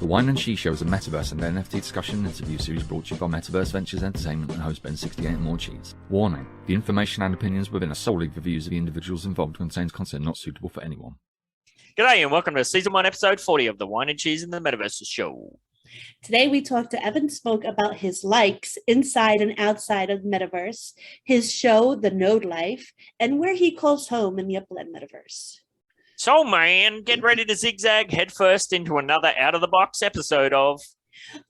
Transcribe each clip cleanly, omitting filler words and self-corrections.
The Whine and Cheese Show is a Metaverse and NFT discussion and interview series brought to you by Metaverse Ventures Entertainment and host BEN68 and Morecheeese. Warning: the information and opinions within are solely the views of the individuals involved and contains content not suitable for anyone. G'day and welcome to Season 1, Episode 40 of the Whine and Cheese and the Metaverses Show. Today we talked to Efinssmoke about his likes inside and outside of Metaverse, his show, The Node Life, and where he calls home in the Upland Metaverse. So man, get ready to zigzag headfirst into another out-of-the-box episode of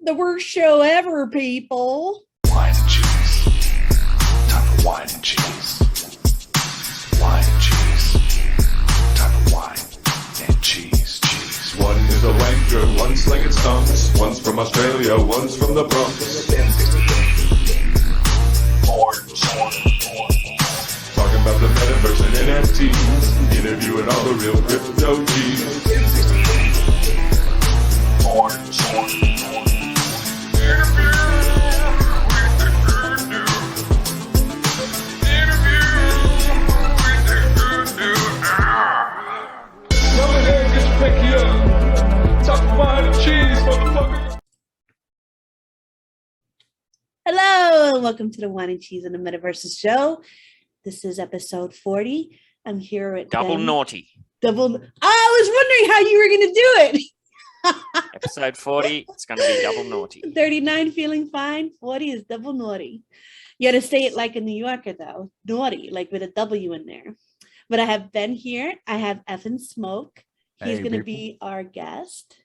The worst show ever, people. Whine and cheese. Time for wine and cheese. Wine and cheese. Time for wine and cheese. Cheese. One is a wanker, one's slinging stunts. One's from Australia, one's from the Bronx. Talking about the Metaverse and NFTs. Interviewing all the real crypto G's. Hello, and welcome to the Whine and Cheese and the Metaverses Show. This is episode 40. I'm here at Double Ben. Naughty. Double. I was wondering how you were going to do it. Episode 40, it's going to be double naughty. 39 feeling fine. 40 is double naughty. You got to say it like a New Yorker, though. Naughty, like with a W in there. But I have Ben here. I have Efinssmoke. He's going to be our guest.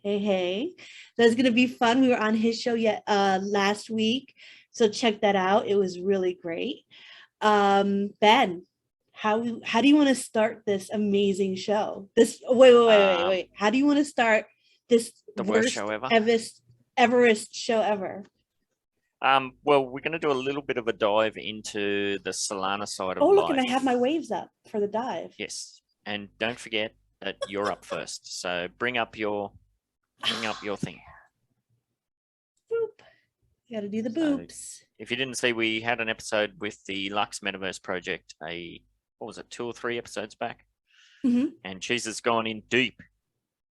Hey. That's going to be fun. We were on his show last week. So check that out. It was really great. Ben, how do you want to start this amazing show? Wait. How do you want to start this the worst show ever? Everest show ever? Well, we're going to do a little bit of a dive into the Solana side of life. Oh, look, and I have my waves up for the dive. Yes, and don't forget that you're up first. So bring up your thing. Boop. You got to do the boops. So, if you didn't see, we had an episode with the Lux Metaverse project. What was it, 2 or 3 episodes back? Mm-hmm. And Cheese has gone in deep.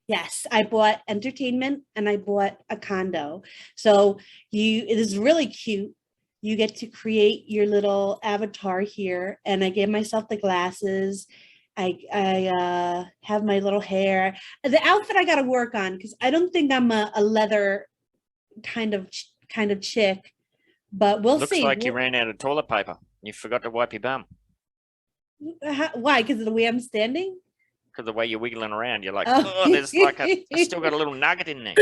Yes, I bought entertainment and I bought a condo. So it is really cute. You get to create your little avatar here, and I gave myself the glasses. I have my little hair. The outfit I got to work on because I don't think I'm a leather kind of chick, but we'll see. Looks like you ran out of toilet paper. You forgot to wipe your bum. Why? Because of the way I'm standing? Because the way you're wiggling around, you're like, oh, there's like I still got a little nugget in there.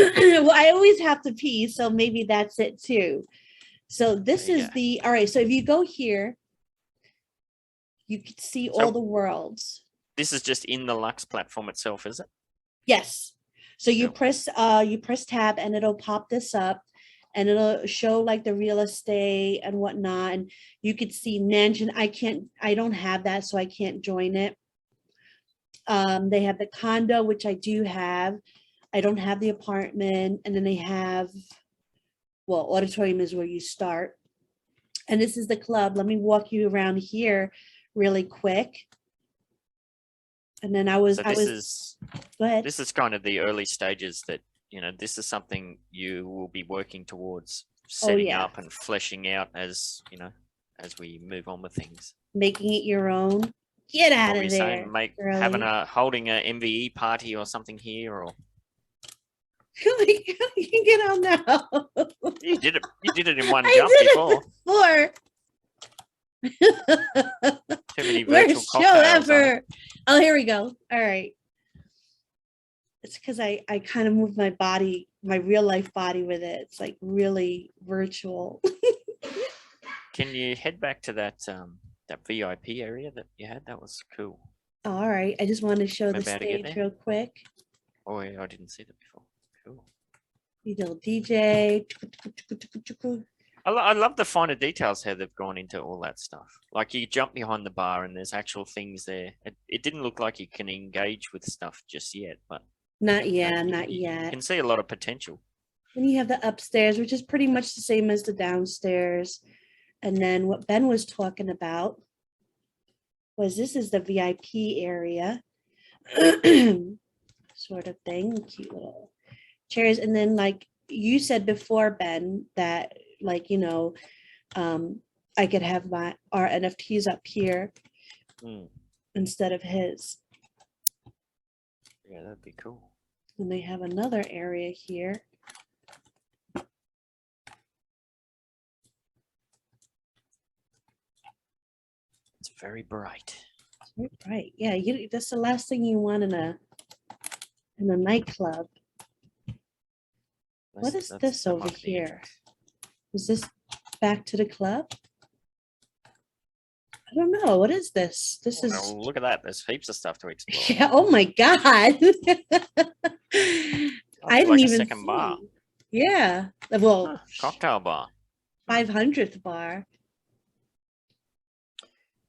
Well, I always have to pee, so maybe that's it too. So this is all right. So if you go here, you can see all the worlds. This is just in the Lux platform itself, is it? Yes. So you press tab and it'll pop this up. And it'll show like the real estate and whatnot. And you could see mansion. I don't have that, so I can't join it. They have the condo, which I do have. I don't have the apartment. And then they have, auditorium is where you start. And this is the club. Let me walk you around here really quick. And then go ahead. This is kind of the early stages that, this is something you will be working towards setting up and fleshing out as we move on with things. Making it your own. Get out of there. Holding a MVE party or something here, or you can get on now. You did it in one jump before. Too many virtual show ever. Oh, here we go. All right. It's because I kind of moved my body, my real life body with it. It's like really virtual. Can you head back to that VIP area that you had? That was cool. All right. I just wanted to show the stage real quick. Oh, yeah, I didn't see that before. Cool. You know, DJ. I love the finer details how they've gone into all that stuff. Like you jump behind the bar and there's actual things there. It didn't look like you can engage with stuff just yet, but not yet. You can see a lot of potential. And you have the upstairs, which is pretty much the same as the downstairs. And then what Ben was talking about was this is the VIP area sort of thing. Cute little chairs. And then like you said before, Ben, that like, you know, I could have our NFTs up here instead of his. Yeah, that'd be cool. And they have another area here. It's very bright. Very bright. Yeah, that's the last thing you want in a nightclub. What is this over here? Is this back to the club? I don't know. What is this? This is. Well, look at that. There's heaps of stuff to explore. Yeah. Oh my God. I didn't like even a second see. bar. Yeah. Well, Cocktail bar. 500th bar.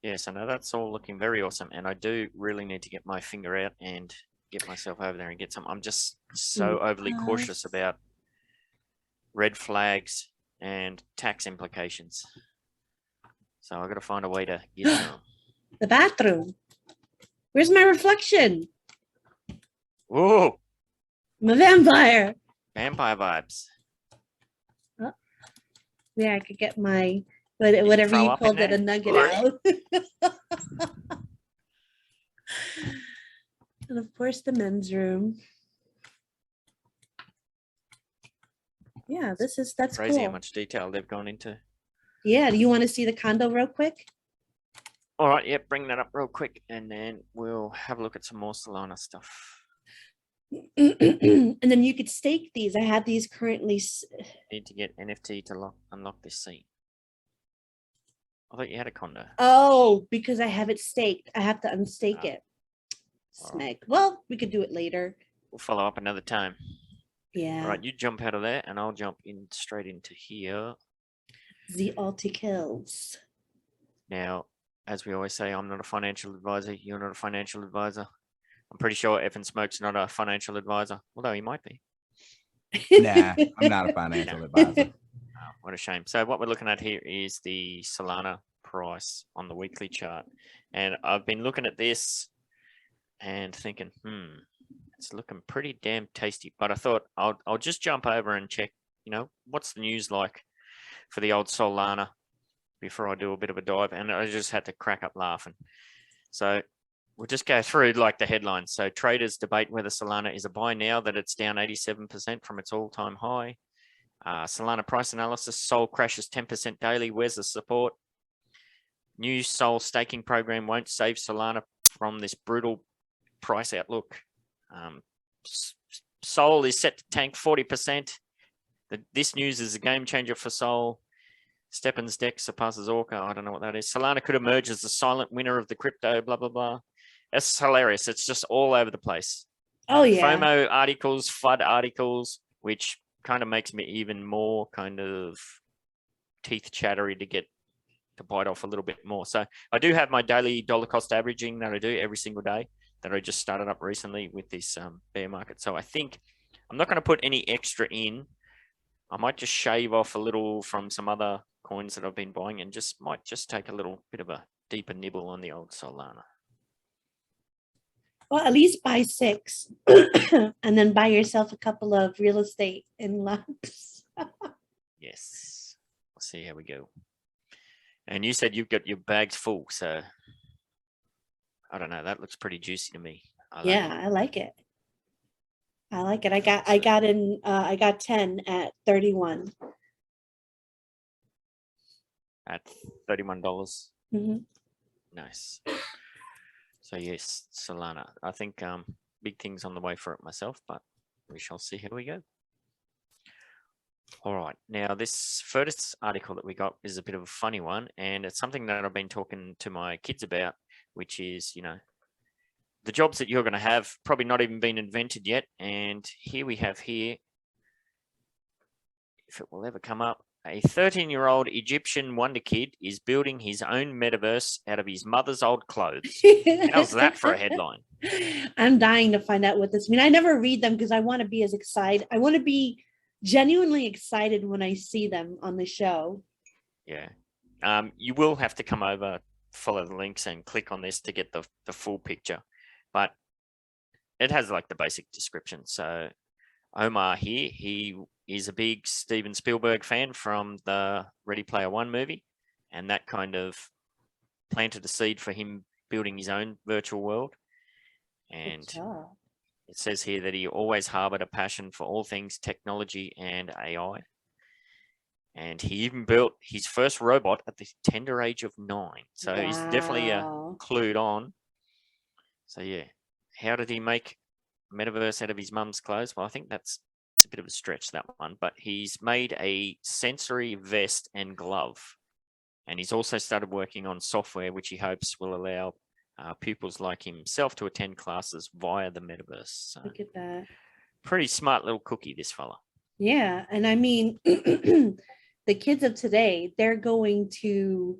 Yes, I know that's all looking very awesome, and I do really need to get my finger out and get myself over there and get some. I'm just so overly cautious about red flags and tax implications. So I got to find a way to get to them. The bathroom. Where's my reflection? Whoa! I'm a vampire. Vampire vibes. Oh. Yeah, I could get my whatever you called it, a nugget out. And of course the men's room. Yeah, that's crazy cool. how much detail they've gone into. Yeah, do you want to see the condo real quick? All right, yep, bring that up real quick, and then we'll have a look at some more Solana stuff. And then you could stake these. I have these currently. Need to get NFT to unlock this scene. I thought you had a condo. Oh, because I have it staked. I have to unstake it. All Snake. Well, we could do it later. We'll follow up another time. Yeah. All right, you jump out of there, and I'll jump in straight into here. The articles. Now, as we always say, I'm not a financial advisor. You're not a financial advisor. I'm pretty sure Efinssmoke's not a financial advisor, although he might be. Nah, I'm not a financial advisor. Oh, what a shame. So what we're looking at here is the Solana price on the weekly chart. And I've been looking at this and thinking, it's looking pretty damn tasty. But I thought I'll just jump over and check, you know, what's the news like for the old Solana before I do a bit of a dive. And I just had to crack up laughing. So we'll just go through like the headlines. So traders debate whether Solana is a buy now that it's down 87% from its all-time high. Solana price analysis, Sol crashes 10% daily. Where's the support? New Sol staking program won't save Solana from this brutal price outlook. Sol is set to tank 40%. This news is a game changer for Sol. Stepan's deck surpasses Orca. I don't know what that is. Solana could emerge as the silent winner of the crypto, blah, blah, blah. It's hilarious. It's just all over the place. Oh, yeah. FOMO articles, FUD articles, which kind of makes me even more kind of teeth chattery to bite off a little bit more. So I do have my daily dollar cost averaging that I do every single day that I just started up recently with this bear market. So I think I'm not going to put any extra in. I might just shave off a little from some other coins that I've been buying and might just take a little bit of a deeper nibble on the old Solana. Well, at least buy 6 and then buy yourself a couple of real estate in lumps. Yes. We'll see how we go. And you said you've got your bags full, so I don't know. That looks pretty juicy to me. I like it. I like it. I got 10 at 31. At $31. Mm-hmm. Nice. So yes, Solana. I think big things on the way for it myself, but we shall see how we go. All right. Now this first article that we got is a bit of a funny one, and it's something that I've been talking to my kids about, which is, you know, the jobs that you're going to have probably not even been invented yet. And here we have here, if it will ever come up, a 13-year-old Egyptian wonder kid is building his own metaverse out of his mother's old clothes. How's that for a headline? I'm dying to find out what this means. I never read them because I want to be as excited. I want to be genuinely excited when I see them on the show. Yeah. You will have to come over, follow the links and click on this to get the full picture. But it has like the basic description. So Omar here. He is a big Steven Spielberg fan from the Ready Player One movie, and that kind of planted a seed for him building his own virtual world. And it says here that he always harbored a passion for all things technology and AI. And he even built his first robot at the tender age of 9. So he's definitely clued on. So yeah, how did he make Metaverse out of his mum's clothes? Well, I think it's a bit of a stretch, that one. But he's made a sensory vest and glove. And he's also started working on software, which he hopes will allow pupils like himself to attend classes via the Metaverse. So look at that. Pretty smart little cookie, this fella. Yeah, and I mean, the kids of today, they're going to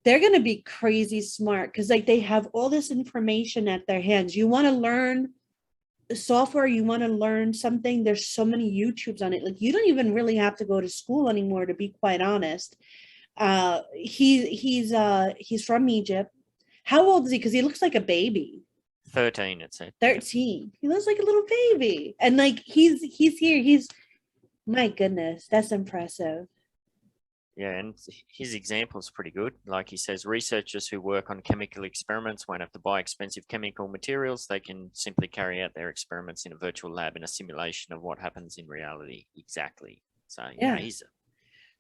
be crazy smart because like they have all this information at their hands. You want to learn software, you want to learn something, there's so many YouTubes on it. Like you don't even really have to go to school anymore, to be quite honest. He's from Egypt. How old is he? Because he looks like a baby. 13, it said. 13. He looks like a little baby. And like he's here. My goodness, that's impressive. Yeah, and his example is pretty good. Like he says, researchers who work on chemical experiments won't have to buy expensive chemical materials. They can simply carry out their experiments in a virtual lab in a simulation of what happens in reality. Exactly. So yeah, he's a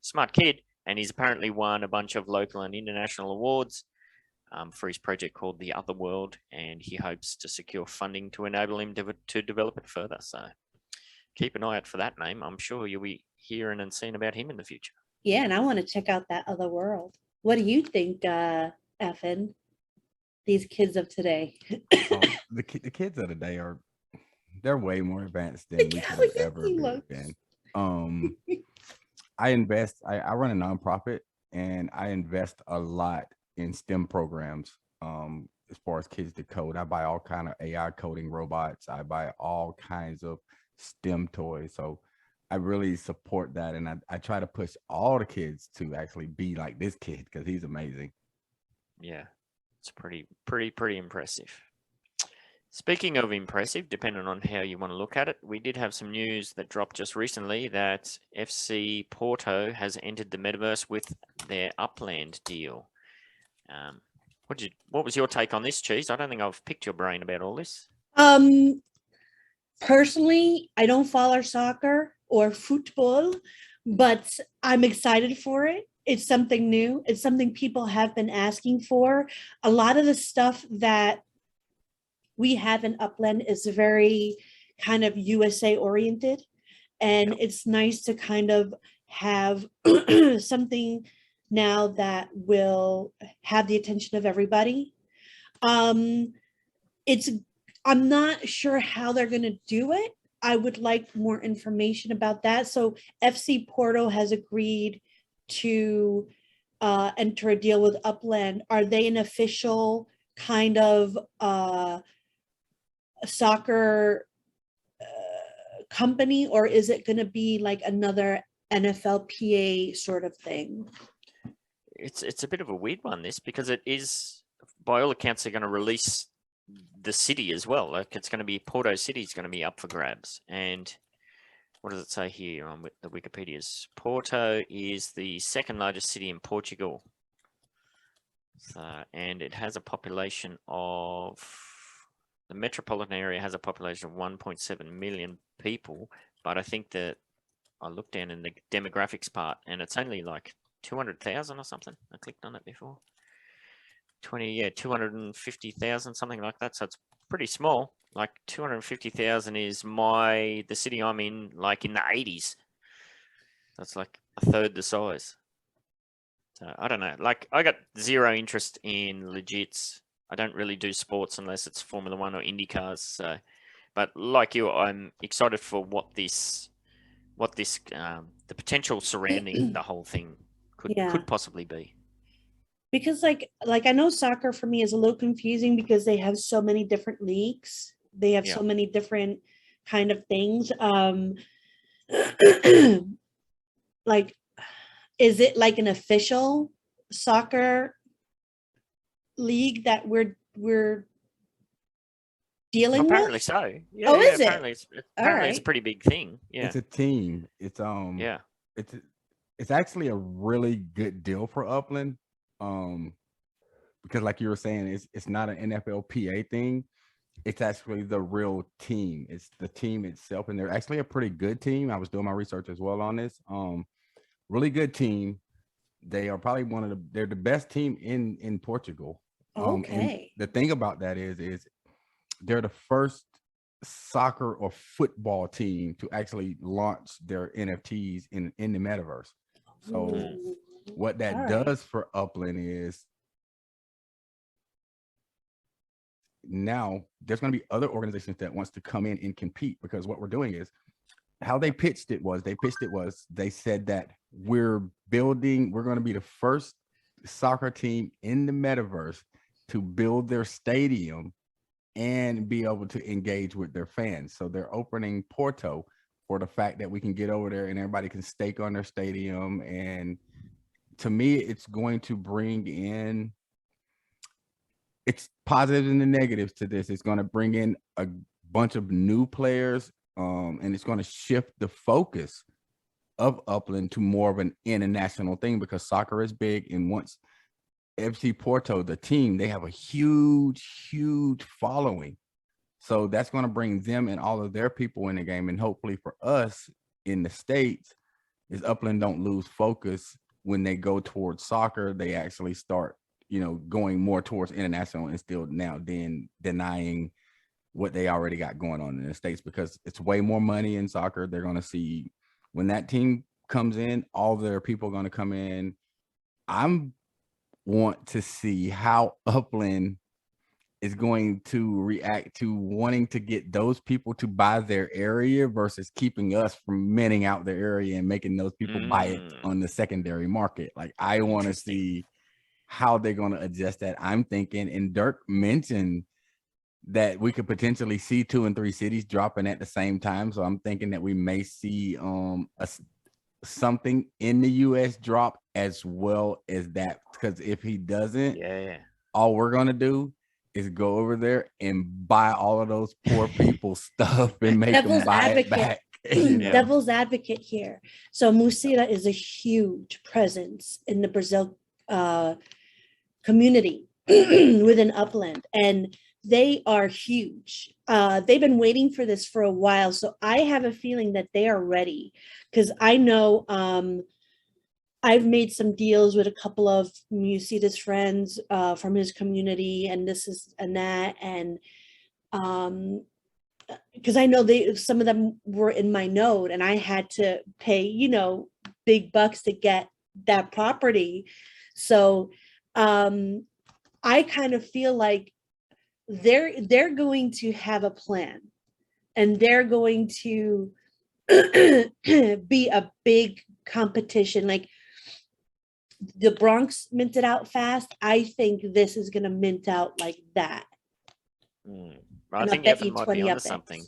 smart kid, and he's apparently won a bunch of local and international awards for his project called The Other World, and he hopes to secure funding to enable him to develop it further. So keep an eye out for that name. I'm sure you'll be hearing and seeing about him in the future. Yeah, and I want to check out That Other World. What do you think, Effin? These kids of today. The kids of today they're way more advanced than we could have ever been. I run a nonprofit, and I invest a lot in STEM programs. As far as kids to code, I buy all kind of AI coding robots. I buy all kinds of STEM toys. So I really support that, and I try to push all the kids to actually be like this kid because he's amazing. Yeah, it's pretty impressive. Speaking of impressive, depending on how you want to look at it, we did have some news that dropped just recently that FC Porto has entered the Metaverse with their Upland deal. What was your take on this, Cheese? I don't think I've picked your brain about all this. Personally, I don't follow soccer or football, but I'm excited for it. It's something new. It's something people have been asking for. A lot of the stuff that we have in Upland is very kind of USA oriented, and it's nice to kind of have something now that will have the attention of everybody. I'm not sure how they're going to do it. I would like more information about that. So FC Porto has agreed to enter a deal with Upland. Are they an official kind of soccer company, or is it going to be like another NFLPA sort of thing? It's a bit of a weird one, this, because it is, by all accounts, they're going to release the city as well. Like it's going to be Porto City is going to be up for grabs. And what does it say here on the Wikipedia's? Porto is the second largest city in Portugal. So, and it has a population of, the metropolitan area has a population of 1.7 million people. But I think that I looked down in the demographics part and it's only like 200,000 or something. I clicked on it before. 250,000, something like that. So it's pretty small. Like 250,000 is the city I'm in, like in the 80s. That's like a third the size. So I don't know. Like I got zero interest in legits. I don't really do sports unless it's Formula One or Indy cars. So, but like you, I'm excited for what the potential surrounding the whole thing could possibly be. Because like I know soccer for me is a little confusing because they have so many different leagues. They have so many different kind of things. Like, is it like an official soccer league that we're dealing Apparently with? so. Yeah, Oh, yeah, is it? apparently it's a right. pretty big thing. Yeah. It's a team. It's Yeah. it's actually a really good deal for Upland. Because like you were saying, it's not an NFLPA thing. It's actually the real team. It's the team itself, and they're actually a pretty good team. I was doing my research as well on this. Really good team. They are probably they're the best team in Portugal. And Okay. the thing about that is they're the first soccer or football team to actually launch their NFTs in the metaverse. So Ooh, what that all right. does for Upland is now there's going to be other organizations that wants to come in and compete, because what we're doing is how they pitched it was they said that we're going to be the first soccer team in the metaverse to build their stadium and be able to engage with their fans. So they're opening Porto for the fact that we can get over there and everybody can stake on their stadium. And to me, it's going to bring in, it's positives and the negatives to this. It's going to bring in a bunch of new players, and it's going to shift the focus of Upland to more of an international thing, because soccer is big. And once FC Porto, the team, they have a huge following. So that's going to bring them and all of their people in the game. And hopefully for us in the States, is Upland don't lose focus when they go towards soccer. They actually start, going more towards international, and still now then denying what they already got going on in the States, because it's way more money in soccer. They're going to see when that team comes in, all their people are going to come in. I'm want to see how Upland is going to react to wanting to get those people to buy their area versus keeping us from minting out their area and making those people buy it on the secondary market. Like, I want to see how they're going to adjust that. I'm thinking, and Dirk mentioned that we could potentially see 2 and 3 cities dropping at the same time. So I'm thinking that we may see something in the US drop as well as that, because if he doesn't, all we're going to do is go over there and buy all of those poor people's stuff and make them buy it back. Devil's advocate here. So Musira is a huge presence in the Brazil community within Upland, and they are huge. They've been waiting for this for a while. So I have a feeling that they are ready, because I know I've made some deals with a couple of Morecheeese friends from his community, and this is and that, and because I know some of them were in my node, and I had to pay big bucks to get that property. So I kind of feel like they're going to have a plan, and they're going to be a big competition. Like the Bronx minted out fast, I think this is going to mint out like that. I think Evan might be onto something.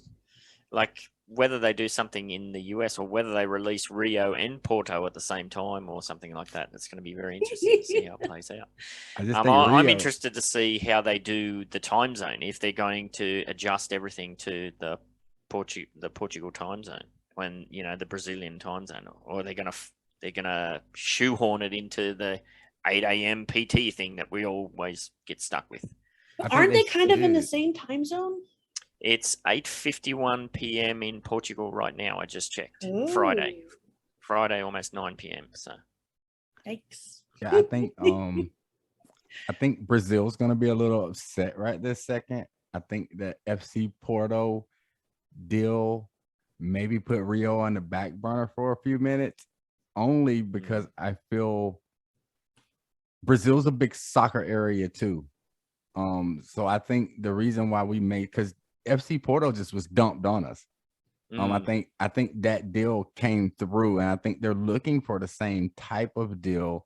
Like whether they do something in the US or whether they release Rio and Porto at the same time or something like that. It's going to be very interesting to see how it plays out. I'm interested to see how they do the time zone, if they're going to adjust everything to the Portugal time zone when, the Brazilian time zone, or they're going to shoehorn it into the 8 a.m. PT thing that we always get stuck with. Aren't they kind of in the same time zone? It's 8:51 p.m. in Portugal right now. I just checked. Ooh. Friday, almost 9 p.m. So, thanks. Yeah, I think Brazil's gonna be a little upset right this second. I think that FC Porto deal maybe put Rio on the back burner for a few minutes, only because I feel Brazil's a big soccer area too. So I think the reason why because FC Porto just was dumped on us. I think that deal came through, and I think they're looking for the same type of deal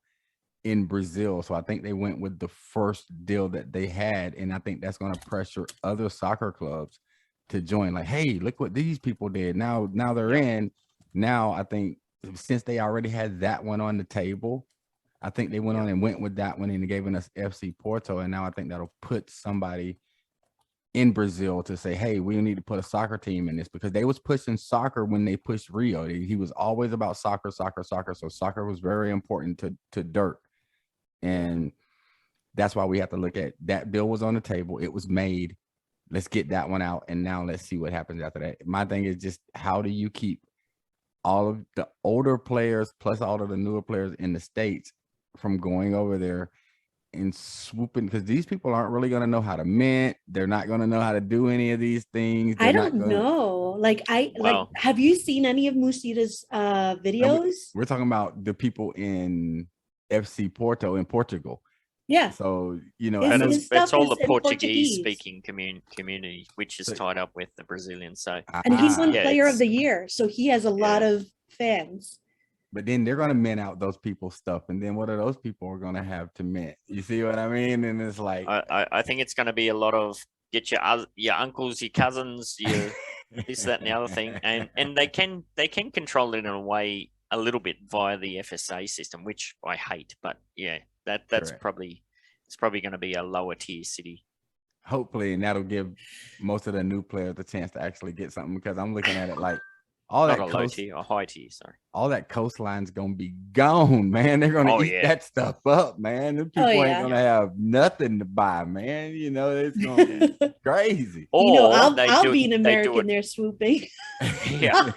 in Brazil. So I think they went with the first deal that they had, and I think that's going to pressure other soccer clubs to join. Like, hey, look what these people did. Now they're in. Now I think since they already had that one on the table, I think they went on and went with that one and gave us FC Porto, and now I think that'll put somebody in Brazil to say, hey, we need to put a soccer team in this, because they was pushing soccer when they pushed Rio. He was always about soccer. So soccer was very important to Dirk. And that's why we have to look at that. Bill was on the table. It was made. Let's get that one out. And now let's see what happens after that. My thing is just, how do you keep all of the older players plus all of the newer players in the States from going over there and swooping? Because these people aren't really going to know how to mint. They're not going to know how to do any of these things. I don't know. Like, Wow. have you seen any of Musita's videos? We're talking about the people in FC Porto in Portugal. Yeah. So, you know, His- I know his It's stuff all is the in Portuguese Portuguese. speaking community, which is So- tied up with the Brazilians. So And he won Yeah, Player it's- of the Year, so he has a lot of fans. but then they're going to mint out those people's stuff. And then what are those people are going to have to mint? You see what I mean? And it's like, I think it's going to be a lot of get your uncles, your cousins, your this, that, and the other thing, and they can control it in a way a little bit via the FSA system, which I hate. But yeah, that's Correct. probably going to be a lower tier city. hopefully, and that'll give most of the new players the chance to actually get something, because I'm looking at it like all Not that a low tier, a high tier. Sorry. all that coastline's gonna be gone, man. They're gonna Oh, eat yeah. that stuff up, man. The people yeah. ain't gonna have nothing to buy, man. You know, it's gonna be crazy. You know, Or they I'll do be it- an they do American it- there swooping. Yeah.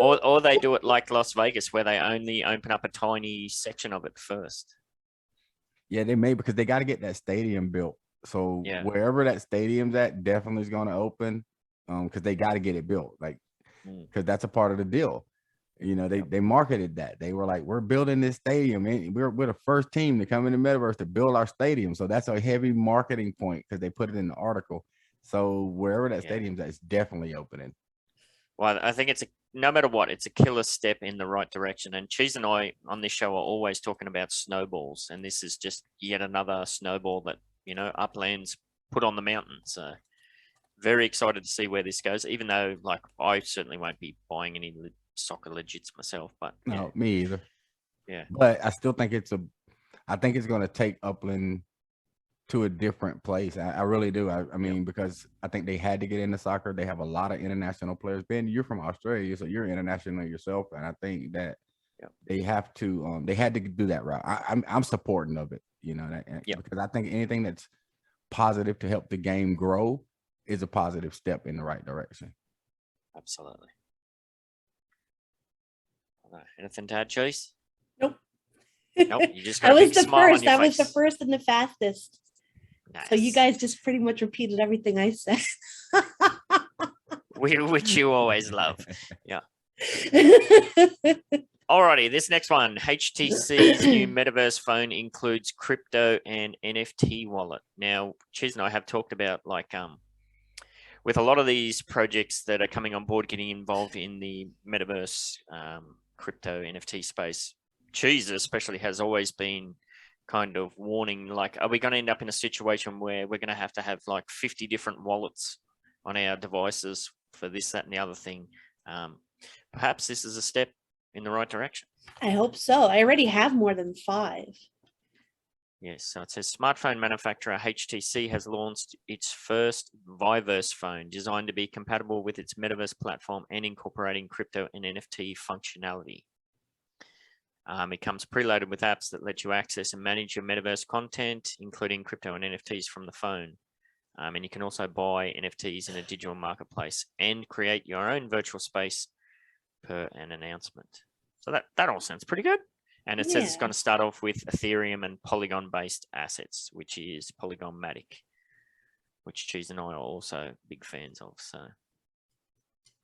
Or they do it like Las Vegas, where they only open up a tiny section of it first. Yeah, they may, because they got to get that stadium built. So Yeah. wherever that stadium's at, definitely is going to open, because they got to get it built, like, because that's a part of the deal. You know, they marketed that. They were like, we're building this stadium, and we're the first team to come in the metaverse to build our stadium. So that's a heavy marketing point, because they put it in the article. So wherever that Yeah. stadium's at, it's definitely opening. Well, I think no matter what, it's a killer step in the right direction. And Cheese and I on this show are always talking about snowballs, and this is just yet another snowball that, Upland's put on the mountain. So very excited to see where this goes, even though, like, I certainly won't be buying any soccer legits myself, but No, me either. Yeah. But I still think I think it's going to take Upland to a different place. I really do. I mean, because I think they had to get into soccer. They have a lot of international players. Ben, you're from Australia, so you're international yourself, and I think that they have to. They had to do that route. I'm supporting of it. Because I think anything that's positive to help the game grow is a positive step in the right direction. Absolutely. All right. Anything to add, Cheese? Nope. Nope. You just I got a was big the smile on first. your I was the face. first and the fastest. So you Nice. guys just pretty much repeated everything I said. Which you always love. Alrighty, this next one, HTC's new Metaverse phone includes crypto and NFT wallet. Now, Cheese and I have talked about, like, with a lot of these projects that are coming on board, getting involved in the Metaverse crypto NFT space. Cheese especially has always been kind of warning, like, are we going to end up in a situation where we're going to have like 50 different wallets on our devices for this, that, and the other thing? Perhaps this is a step in the right direction. I hope so. I already have more than 5. Yes, so it says smartphone manufacturer HTC has launched its first Viverse phone designed to be compatible with its Metaverse platform and incorporating crypto and NFT functionality. It comes preloaded with apps that let you access and manage your Metaverse content, including crypto and NFTs from the phone. And you can also buy NFTs in a digital marketplace and create your own virtual space per an announcement. So that all sounds pretty good. And it says it's Yeah. going to start off with Ethereum and Polygon-based assets, which is Polygon-matic, which Cheese and I are also big fans of. So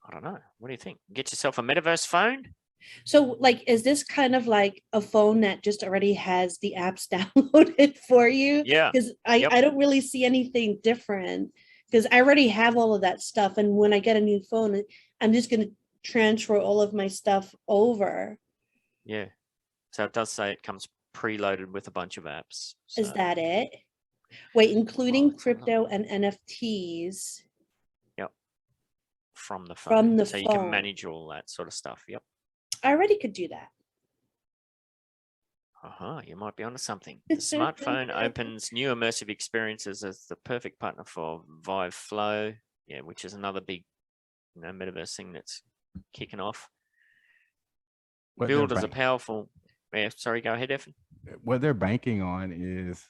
I don't know. What do you think? Get yourself a Metaverse phone? So, like, is this kind of like a phone that just already has the apps downloaded for you? Yeah. Because I don't really see anything different, because I already have all of that stuff. And when I get a new phone, I'm just going to transfer all of my stuff over. Yeah. So it does say it comes preloaded with a bunch of apps. Is So, that it? Wait, including let's have a crypto and NFTs. from the phone? From the so you phone. can manage all that sort of stuff. Yep. I already could do that. You might be onto something. The smartphone opens new immersive experiences as the perfect partner for Vive Flow, which is another big, metaverse thing that's kicking off. What they're Build as a bank- powerful. Yeah, sorry, go ahead, Effin. what they're banking on is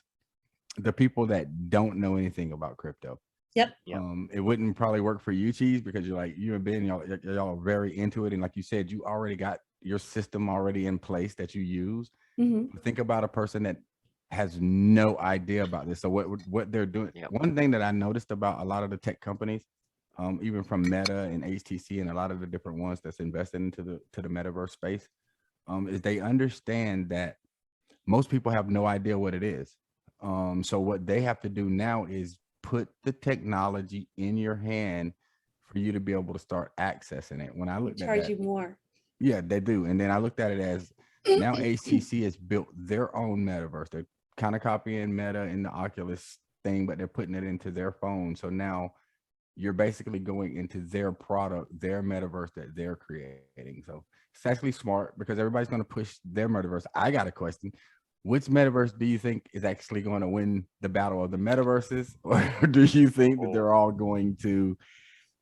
the people that don't know anything about crypto. Yep. It wouldn't probably work for you, Cheese, because you're like, you and Ben, y'all are very into it. And like you said, you already got your system already in place that you use. Mhm. Think about a person that has no idea about this. So what they're doing. Yep. One thing that I noticed about a lot of the tech companies, even from Meta and HTC and a lot of the different ones that's invested into the metaverse space, is they understand that most people have no idea what it is. So what they have to do now is put the technology in your hand for you to be able to start accessing it. When I looked at Charge that, you more. yeah, they do. And then I looked at it as now HTC has built their own metaverse. They're kind of copying Meta in the Oculus thing, but they're putting it into their phone. So now you're basically going into their product, their metaverse that they're creating. So it's actually smart because everybody's going to push their metaverse. I got a question. Which metaverse do you think is actually going to win the battle of the metaverses? Or do you think that they're all going to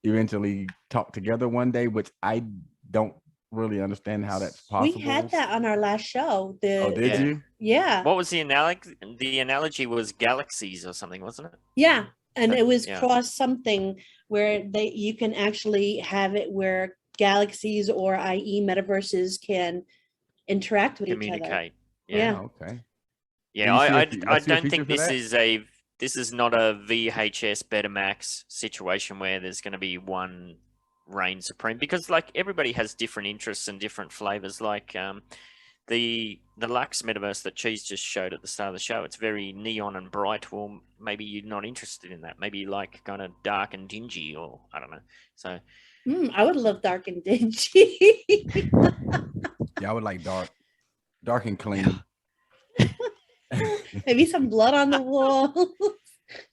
eventually talk together one day, which I don't really understand how that's possible. We had that on our last show. Oh, did you? Yeah. What was the analogy? The analogy was galaxies or something, wasn't it? Yeah. And it was Yeah. cross something where you can actually have it where galaxies or i.e. metaverses can interact with each other. Communicate. Yeah. Oh, okay. Yeah, I don't think this this is not a VHS Betamax situation where there's going to be one reign supreme, because like everybody has different interests and different flavors. Like the Lux metaverse that Cheese just showed at the start of the show, it's very neon and bright. Well, maybe you're not interested in that. Maybe you like kind of dark and dingy, or I don't know. So I would love dark and dingy. Yeah, I would like dark and clean. Maybe some blood on the wall.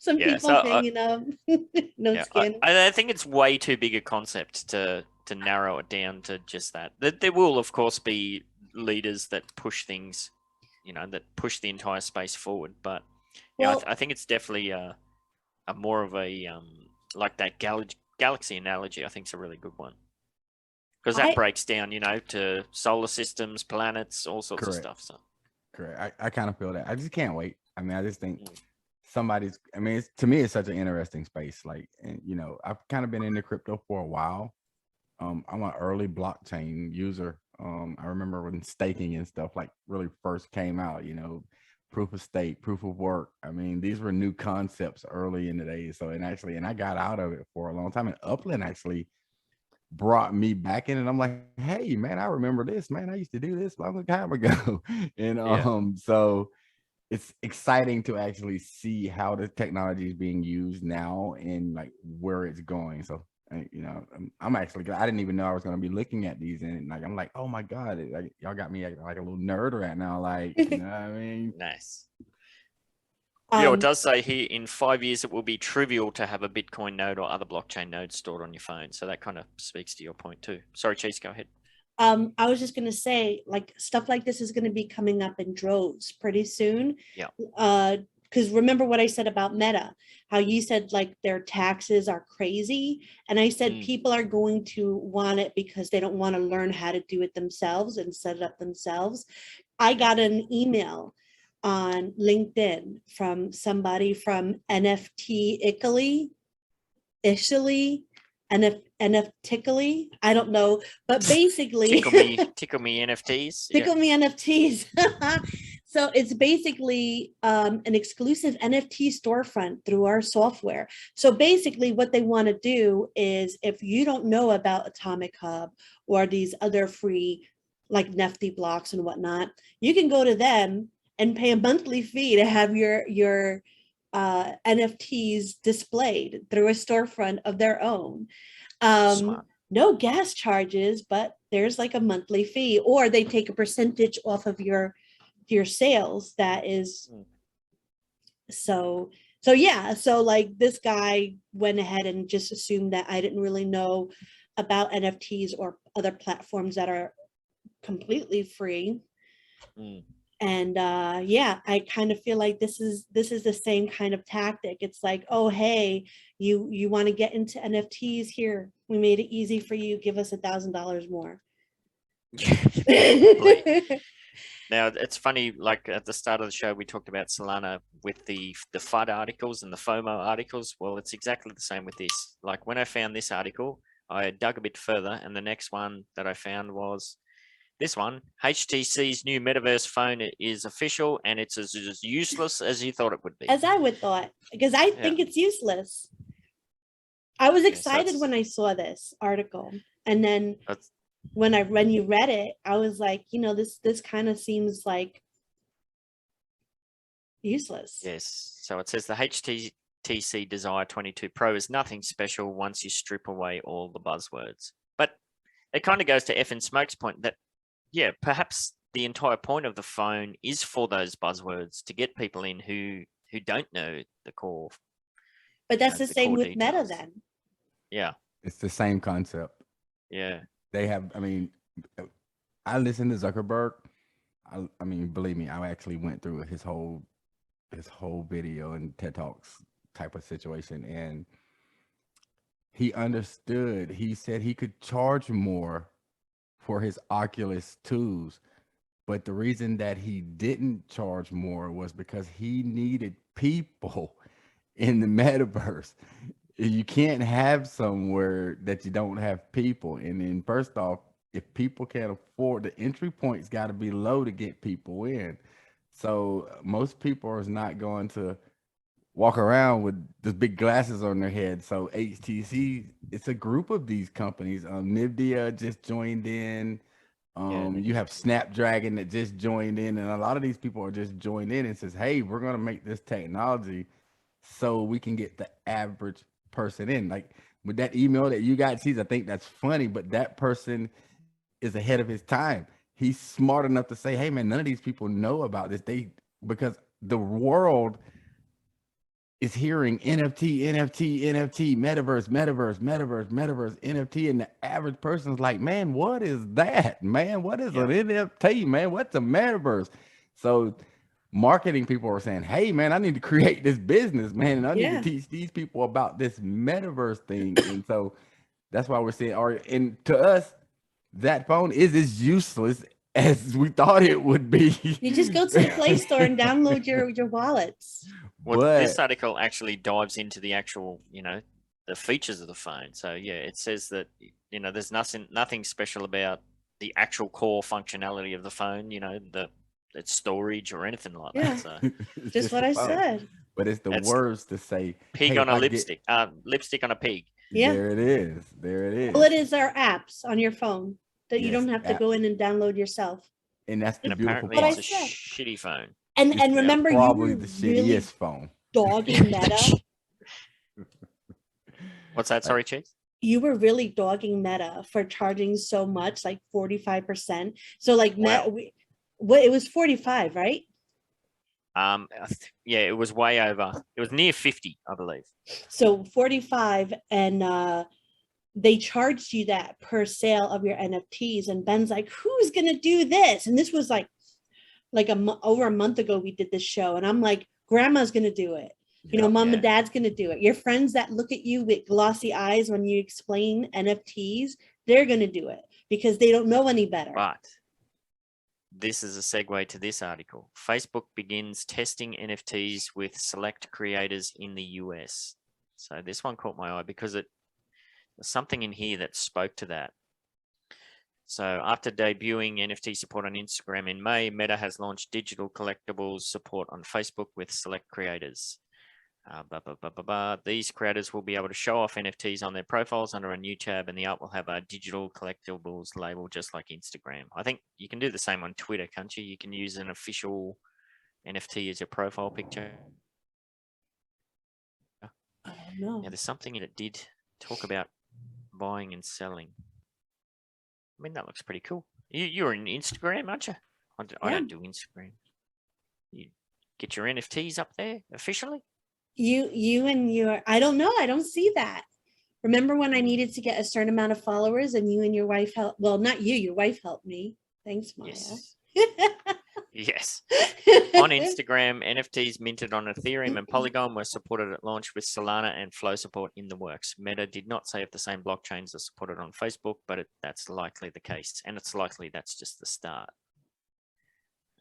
Some people hanging up. No skin. I think it's way too big a concept to narrow it down to just that. There will, of course, be leaders that push things, that push the entire space forward. But I think it's definitely a more of a like that galaxy analogy. I think it's a really good one, because that breaks down, to solar systems, planets, all sorts of stuff. So correct. I kind of feel that. I just can't wait. I mean, I just think to me, it's such an interesting space. Like, and, I've kind of been into crypto for a while. I'm an early blockchain user. I remember when staking and stuff like really first came out, proof of stake, proof of work. I mean, these were new concepts early in the days. So, and I got out of it for a long time. And Upland actually brought me back in, and I'm like, hey man, I remember this, man. I used to do this a long time ago. And so it's exciting to actually see how the technology is being used now and like where it's going. So I'm actually glad. I didn't even know I was going to be looking at these, and like I'm like, oh my god, like y'all got me like a little nerd right now, like you know what I mean? Nice. It does say here, in 5 years, it will be trivial to have a Bitcoin node or other blockchain node stored on your phone. So that kind of speaks to your point too. Sorry, Cheese, go ahead. I was just going to say, like, stuff like this is going to be coming up in droves pretty soon. Yeah. Because remember what I said about Meta, how you said like their taxes are crazy. And I said people are going to want it because they don't want to learn how to do it themselves and set it up themselves. I got an email on LinkedIn from somebody from NFT Italy, NFTically, I don't know, but basically tickle me NFTs. Tickle me NFTs. So it's basically an exclusive NFT storefront through our software. So basically what they want to do is, if you don't know about Atomic Hub or these other free like Nifty blocks and whatnot, you can go to them and pay a monthly fee to have your NFTs displayed through a storefront of their own. No gas charges, but there's like a monthly fee, or they take a percentage off of your sales. That is so yeah. So like this guy went ahead and just assumed that I didn't really know about NFTs or other platforms that are completely free. And yeah, I kind of feel like this is the same kind of tactic. It's like, oh, hey, you want to get into NFTs? Here, we made it easy for you. Give us $1,000 more. Probably. Now, it's funny, like at the start of the show, we talked about Solana with the FUD articles and the FOMO articles. Well, it's exactly the same with this. Like when I found this article, I dug a bit further, and the next one that I found was this one. HTC's new Metaverse phone is official, and it's as useless as you thought it would be. As I would thought, because I think it's useless. I was excited when I saw this article, and then when you read it, I was like, you know, this kind of seems like useless. Yes. So it says the HTC Desire 22 Pro is nothing special once you strip away all the buzzwords. But it kind of goes to Efinssmoke's point that, yeah, perhaps the entire point of the phone is for those buzzwords to get people in who don't know the core. But that's the same with Meta then. Yeah. It's the same concept. Yeah. They have, I mean, I listened to Zuckerberg. I mean, believe me, I actually went through his whole video and TED Talks type of situation, and he understood. He said he could charge more for his Oculus 2s, but the reason that he didn't charge more was because he needed people in the metaverse. You can't have somewhere that you don't have people. And then first off, if people can't afford, the entry point's got to be low to get people in. So most people are not going to walk around with the big glasses on their head. So HTC, it's a group of these companies. NVIDIA just joined in. You have Snapdragon that just joined in, and a lot of these people are just joined in and says, hey, we're going to make this technology so we can get the average person in. Like with that email that you got, Cheese, I think that's funny, but that person is ahead of his time. He's smart enough to say, hey man, none of these people know about this. Because the world is hearing NFT, metaverse, NFT, and the average person's like, man, what is that, man? What is an NFT, man? What's a metaverse? So marketing people are saying, hey man, I need to create this business, man, and I need to teach these people about this metaverse thing. And so that's why we're saying, and to us, that phone is as useless as we thought it would be. You just go to the Play Store and download your wallets. Well, this article actually dives into the actual, you know, the features of the phone. So yeah, it says that, you know, there's nothing special about the actual core functionality of the phone, you know, its storage or anything like that. So just what I said. But it's the words to say pig on a lipstick, lipstick on a pig. Yeah, there it is. All it is are apps on your phone that you don't have to go in and download yourself. And that's the beautiful part. It's a shitty phone. And remember, probably you were the shittiest really phone. Dogging Meta. What's that? Sorry, Cheese? You were really dogging Meta for charging so much, like 45%. So like Meta, it was 45, right? Yeah, it was way over. It was near 50, I believe. So 45, and they charged you that per sale of your NFTs. And Ben's like, who's gonna do this? And this was like over a month ago we did this show, and I'm like, grandma's gonna do it. You know, mom and dad's gonna do it. Your friends that look at you with glossy eyes when you explain NFTs, they're gonna do it because they don't know any better. But this is a segue to this article. Facebook begins testing NFTs with select creators in the US. So this one caught my eye because there's something in here that spoke to that. So after debuting NFT support on Instagram in May, Meta has launched digital collectibles support on Facebook with select creators. These creators will be able to show off NFTs on their profiles under a new tab, and the art will have a digital collectibles label just like Instagram. I think you can do the same on Twitter, can't you? You can use an official NFT as your profile picture. I don't know. Yeah, there's something in it did talk about buying and selling. I mean, that looks pretty cool. You're in Instagram, aren't you? I don't do Instagram. You get your NFTs up there officially? You and your, I don't know. I don't see that. Remember when I needed to get a certain amount of followers and you and your wife helped? Well, not you, your wife helped me. Thanks, Maya. Yes. Yes. On Instagram, NFTs minted on Ethereum and Polygon were supported at launch with Solana and Flow support in the works. Meta did not say if the same blockchains are supported on Facebook, but that's likely the case. And it's likely that's just the start.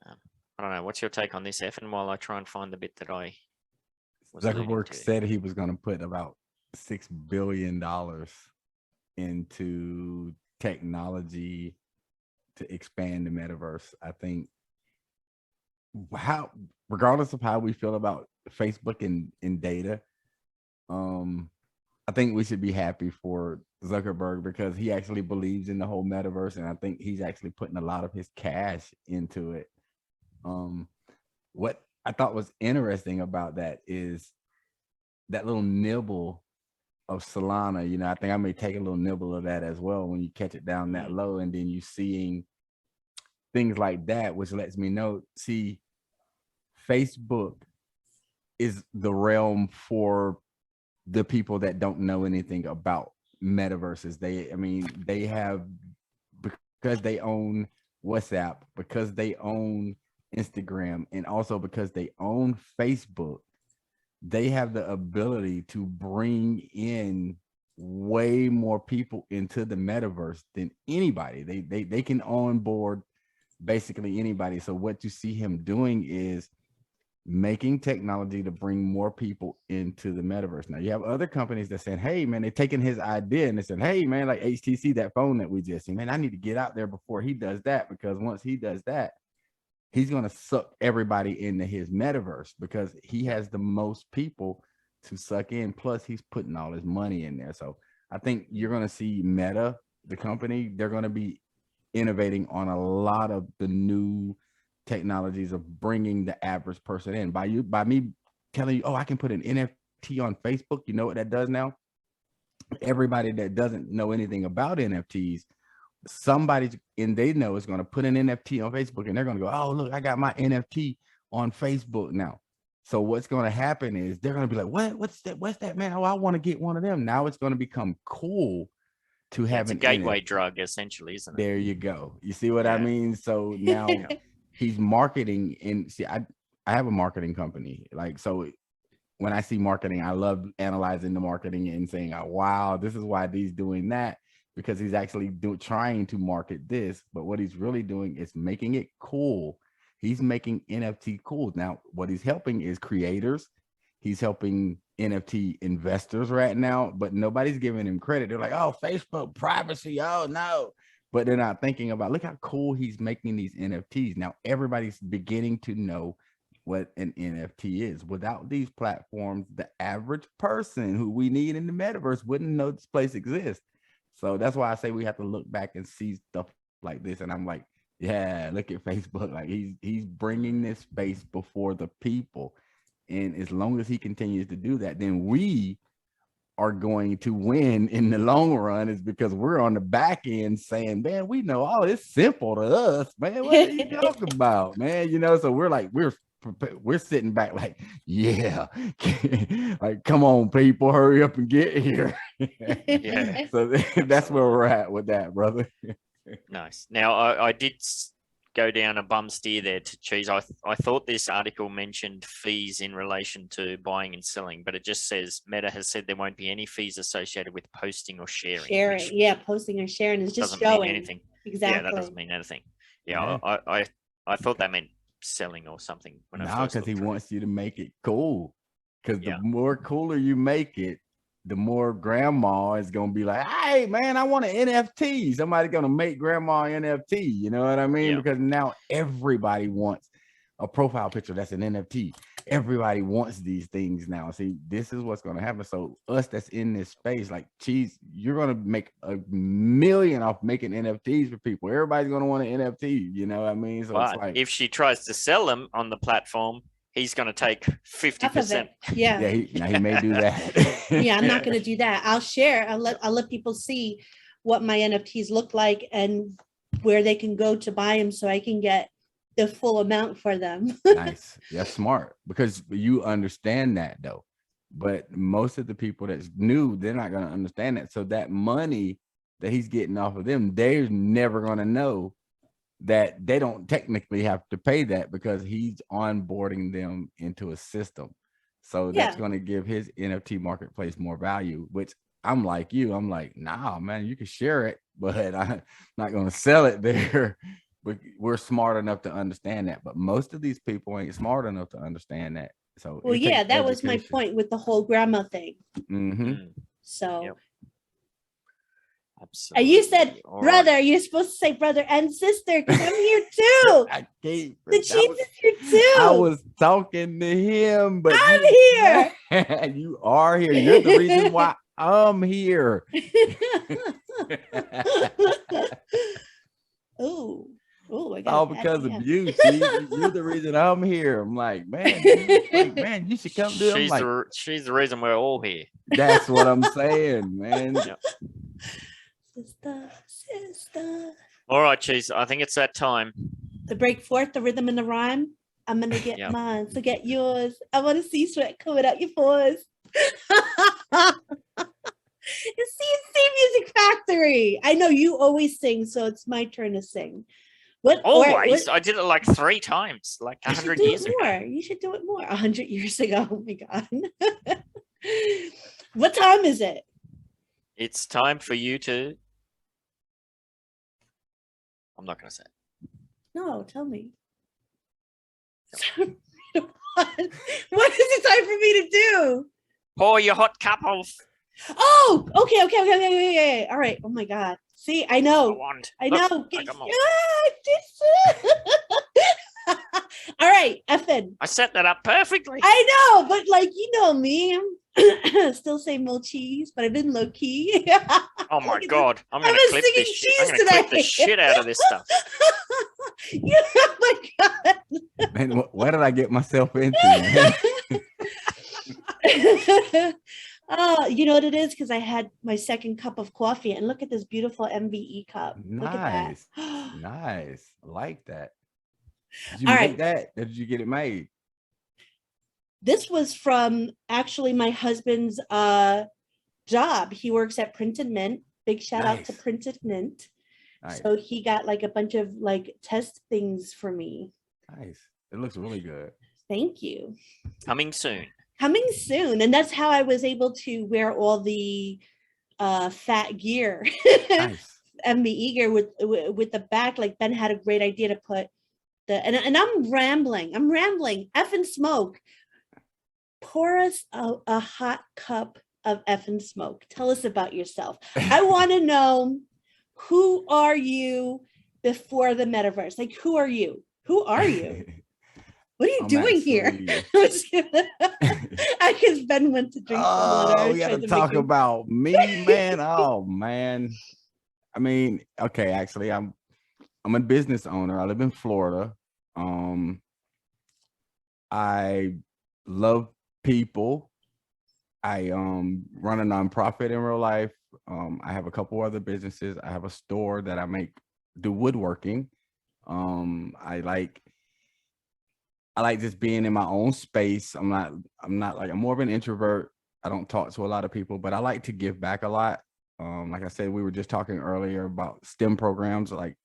I don't know. What's your take on this, Evan, while I try and find the bit that I was alluding Zuckerberg to? said he was going to put about $6 billion into technology to expand the metaverse. I think regardless of how we feel about Facebook and data, I think we should be happy for Zuckerberg because he actually believes in the whole metaverse, and I think he's actually putting a lot of his cash into it. What I thought was interesting about that is that little nibble of Solana. You know, I think I may take a little nibble of that as well when you catch it down that low, and then you seeing things like that, which lets me know, see, Facebook is the realm for the people that don't know anything about metaverses. They have, because they own WhatsApp, because they own Instagram, and also because they own Facebook, they have the ability to bring in way more people into the metaverse than anybody. They can onboard basically anybody. So what you see him doing is making technology to bring more people into the metaverse. Now you have other companies that said, hey man, they're taking his idea and they said, hey man, like HTC, that phone that we just seen, man, I need to get out there before he does that, because once he does that, he's going to suck everybody into his metaverse because he has the most people to suck in. Plus he's putting all his money in there. So I think you're going to see Meta, the company, they're going to be innovating on a lot of the new technologies of bringing the average person in. By me telling you, oh, I can put an NFT on Facebook. You know what that does now? Everybody that doesn't know anything about NFTs, somebody they know is going to put an NFT on Facebook, and they're going to go, oh, look, I got my NFT on Facebook now. So what's going to happen is they're going to be like, what's that, man? Oh, I want to get one of them. Now it's going to become cool to have it's a gateway drug, essentially, isn't it? There you go. You see what I mean? So now he's marketing, and see, I have a marketing company. Like, so when I see marketing, I love analyzing the marketing and saying, oh, wow, this is why he's doing that, because he's actually trying to market this. But what he's really doing is making it cool. He's making NFT cool. Now, what he's helping is creators. He's helping NFT investors right now, but nobody's giving him credit. They're like, oh, Facebook privacy. Oh, no. But they're not thinking about, look how cool he's making these NFTs. Now, everybody's beginning to know what an NFT is. Without these platforms, the average person who we need in the metaverse wouldn't know this place exists. So that's why I say we have to look back and see stuff like this. And I'm like, yeah, look at Facebook. Like he's bringing this space before the people. And as long as he continues to do that, then we are going to win in the long run, is because we're on the back end saying, man, we know all this simple to us, man. What are you talking about, man? You know, so we're like, we're sitting back like, yeah, like, come on, people, hurry up and get here. Yeah. So that's where we're at with that, brother. Nice. Now, I did go down a bum steer there to Cheese. I thought this article mentioned fees in relation to buying and selling, but it just says Meta has said there won't be any fees associated with posting or sharing. Sharing, yeah, posting or sharing is just doesn't showing mean anything. exactly. Yeah, that doesn't mean anything. Yeah. I thought that meant selling or something. No, because he wants you to make it cool. Because the more cooler you make it, the more grandma is going to be like, hey, man, I want an NFT. Somebody's going to make grandma an NFT. You know what I mean? Yeah. Because now everybody wants a profile picture that's an NFT. Everybody wants these things now. See, this is what's going to happen. So us that's in this space, like Cheese, you're going to make $1 million off making NFTs for people. Everybody's going to want an NFT. You know what I mean? So but it's like, if she tries to sell them on the platform, he's going to take 50%. Yeah. Yeah, he may do that. Yeah, I'm not going to do that. I'll share. I'll let people see what my NFTs look like and where they can go to buy them, so I can get the full amount for them. Nice. That's smart, because you understand that though. But most of the people that's new, they're not going to understand that. So that money that he's getting off of them, they're never going to know that they don't technically have to pay that because he's onboarding them into a system. So that's Yeah. going to give his NFT marketplace more value, which I'm like you. I'm like, nah, man, you can share it, but I'm not going to sell it there. But we're smart enough to understand that. But most of these people ain't smart enough to understand that. So Well, it yeah, takes that was my education. point with the whole grandma thing. Mhm. So, Yep. and Absolutely. you said, All brother, right. you're supposed to say brother and sister because I'm here too. I can't. The that cheese was- is here too. I was talking to him, but I'm you, here. you are here. You're the reason why I'm here. Oh, I got All a bad because of DM. you. See, you're the reason I'm here. I'm like, man, man, you should come do it. I'm like, She's the reason we're all here. that's what I'm saying, man. Yep. Sister. All right, Cheese. I think it's that time. The break forth, the rhythm and the rhyme. I'm gonna get Yep. mine, so get yours. I want to see sweat coming out your pores. It's CNC Music Factory. I know you always sing, so it's my turn to sing. What? Always. I did it like 3 times, like You should 100 do years it more. ago. You should do it more. 100 years ago. Oh my god. What time is it? It's time for you to. I'm not going to say it. No, tell me. What is it time for me to do? Pour your hot cup of. Oh, okay. All right. Oh my god. See, I know. I know. come on. All right, Effin. I set that up perfectly. I know, but like you know me, I'm still saying Morecheese, but I've been low key. Oh my Look at god! I'm I going to was clip singing this. I'm cheese going to clip the today. shit out of this stuff. Yeah, oh my god. Man, what did I get myself into, man? You know what it is? Because I had my second cup of coffee, and look at this beautiful MVE cup. Look at Nice. that. Nice. I like that. Did you All make right. that? Or did you get it made? This was from actually my husband's job. He works at Printed Mint. Big shout out to Nice. Printed Mint. Nice. So he got like a bunch of like test things for me. Nice. It looks really good. Thank you. Coming soon. Coming soon. And that's how I was able to wear all the fat gear. Nice. MVE gear with the back. Like Ben had a great idea to put the and I'm rambling. Efinssmoke. Pour us a hot cup of Efinssmoke. Tell us about yourself. I want to know, who are you before the metaverse? Like, who are you? Who are you? What are you doing here? I guess Ben went to drink some water. Oh, we got to talk about me, man. Oh, man. I mean, okay, actually, I'm a business owner. I live in Florida. I love people. I run a nonprofit in real life. I have a couple other businesses. I have a store that I do woodworking. I like just being in my own space. I'm more of an introvert. I don't talk to a lot of people, but I like to give back a lot. Like I said, we were just talking earlier about STEM programs. Like,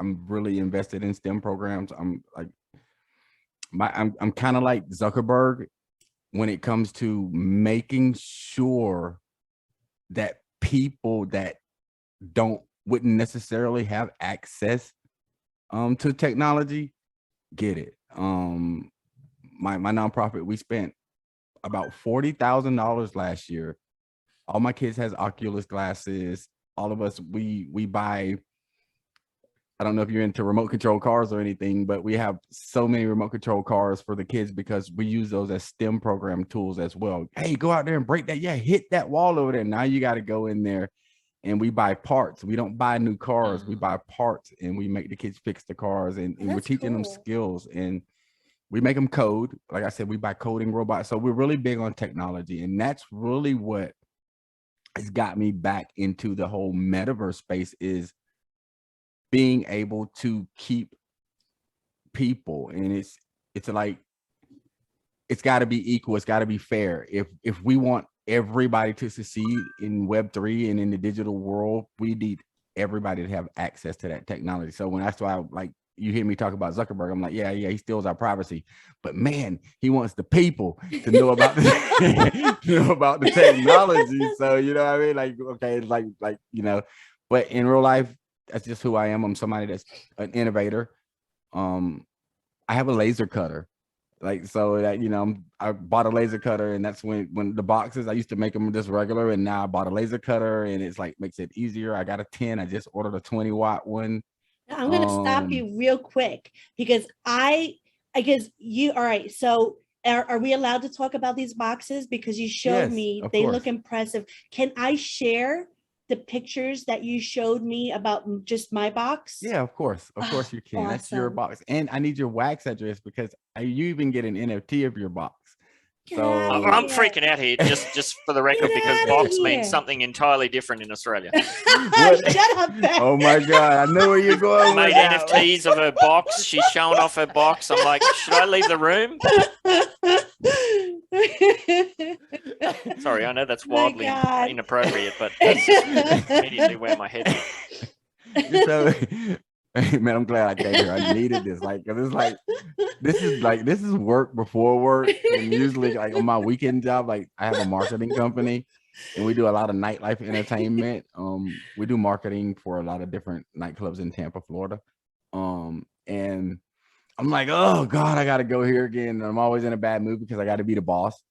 I'm really invested in STEM programs. I'm kind of like Zuckerberg when it comes to making sure that people that wouldn't necessarily have access to technology get it. My nonprofit, we spent about $40,000 last year. All my kids has Oculus glasses. All of us, we buy, I don't know if you're into remote control cars or anything, but we have so many remote control cars for the kids because we use those as STEM program tools as well. Hey, go out there and break that. Yeah, hit that wall over there. Now you got to go in there and we buy parts. We don't buy new cars. We buy parts and we make the kids fix the cars and we're teaching them skills and we make them code. Like I said, we buy coding robots. So we're really big on technology. And that's really what has got me back into the whole metaverse space, is being able to keep people. And it's like, it's got to be equal. It's got to be fair. If we want everybody to succeed in Web3 and in the digital world, we need everybody to have access to that technology. So that's why like you hear me talk about Zuckerberg, I'm like, yeah, he steals our privacy, but man, he wants the people to know about the, know about the technology. So you know what I mean? Like, okay, it's like you know, but in real life, that's just who I am. I'm somebody that's an innovator. I have a laser cutter. Like, so that, you know, I bought a laser cutter, and that's when the boxes, I used to make them just regular, and now I bought a laser cutter, and it's like makes it easier. I got a 10. I just ordered a 20-watt one. I'm gonna stop you real quick because I guess you, all right. So are we allowed to talk about these boxes? Because you showed Yes, me, of they course. look impressive. Can I share the pictures that you showed me about just my box? Yeah, of course you can. That's your Awesome. box, and I need your wax address because you even get an NFT of your box. Get outta So I'm here. freaking out here, just for the record, Get because outta box here. means something entirely different in Australia. Shut up, Ben. oh my god, I know where you're going with Made that. NFTs of her box. She's showing off her box. I'm like, should I leave the room? Sorry, I know that's My wildly God. inappropriate, but that's just immediately where my head went. So, man, I'm glad I came here. I needed this, like, cause it's like this is work before work, and usually like on my weekend job, like I have a marketing company, and we do a lot of nightlife entertainment. We do marketing for a lot of different nightclubs in Tampa, Florida. And I'm like, oh God, I gotta go here again. And I'm always in a bad mood because I got to be the boss.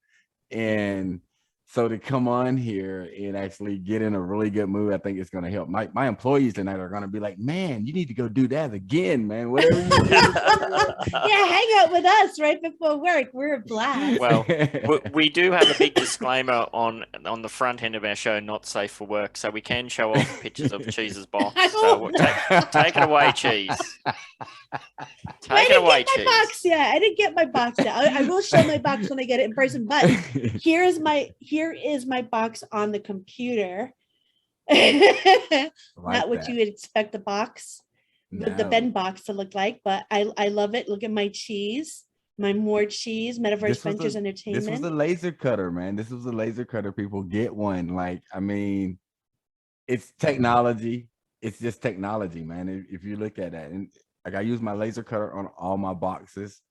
And so to come on here and actually get in a really good mood, I think it's gonna help. My employees tonight are gonna be like, man, you need to go do that again, man. Whatever you do. Yeah, hang out with us right before work. We're a blast. Well, we do have a big disclaimer on the front end of our show, not safe for work, so we can show off pictures of Cheese's box. So we'll take it away, Cheese. Take it away, Cheese. Box yet. I didn't get my box yet. I will show my box when I get it in person, but here is my box on the computer. Not what you would expect the box, the Ben box to look like, but I love it. Look at my cheese, my Morecheeese, Metaverse Ventures Entertainment. This was a laser cutter, man. This was a laser cutter. People get one. Like, I mean, it's technology. It's just technology, man. If you look at that, and like I use my laser cutter on all my boxes.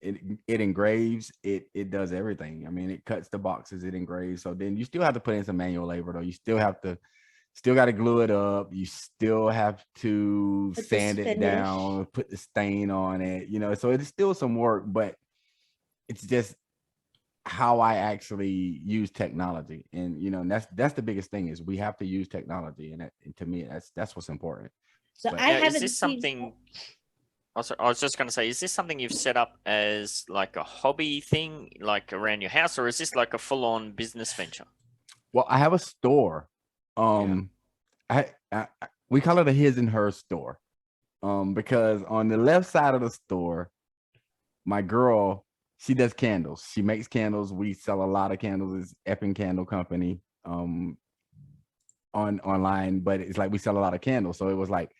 It engraves, it does everything. I mean, it cuts the boxes, it engraves. So then you still have to put in some manual labor, though. You still got to glue it up. You still have to sand it down, put the stain on it, you know. So it's still some work, but it's just how I actually use technology. And you know, that's the biggest thing, is we have to use technology, and to me, that's what's important. So But I haven't Is this something? I was just going to say, is this something you've set up as like a hobby thing, like around your house, or is this like a full-on business venture? Well, I have a store. We call it a his and her store, because on the left side of the store, my girl, she does candles. She makes candles. We sell a lot of candles. It's Epping Candle Company, online, but it's like we sell a lot of candles. So it was like,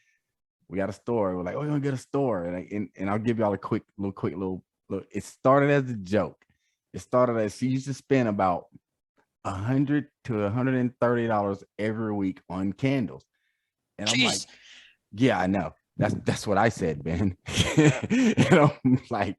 we got a store. We're like, oh, we're gonna get a store, and I'll give y'all a quick little. It started as a joke. It started as she used to spend about $100 to $130 every week on candles, and I'm like, yeah, I know. That's what I said, Ben. And I'm like,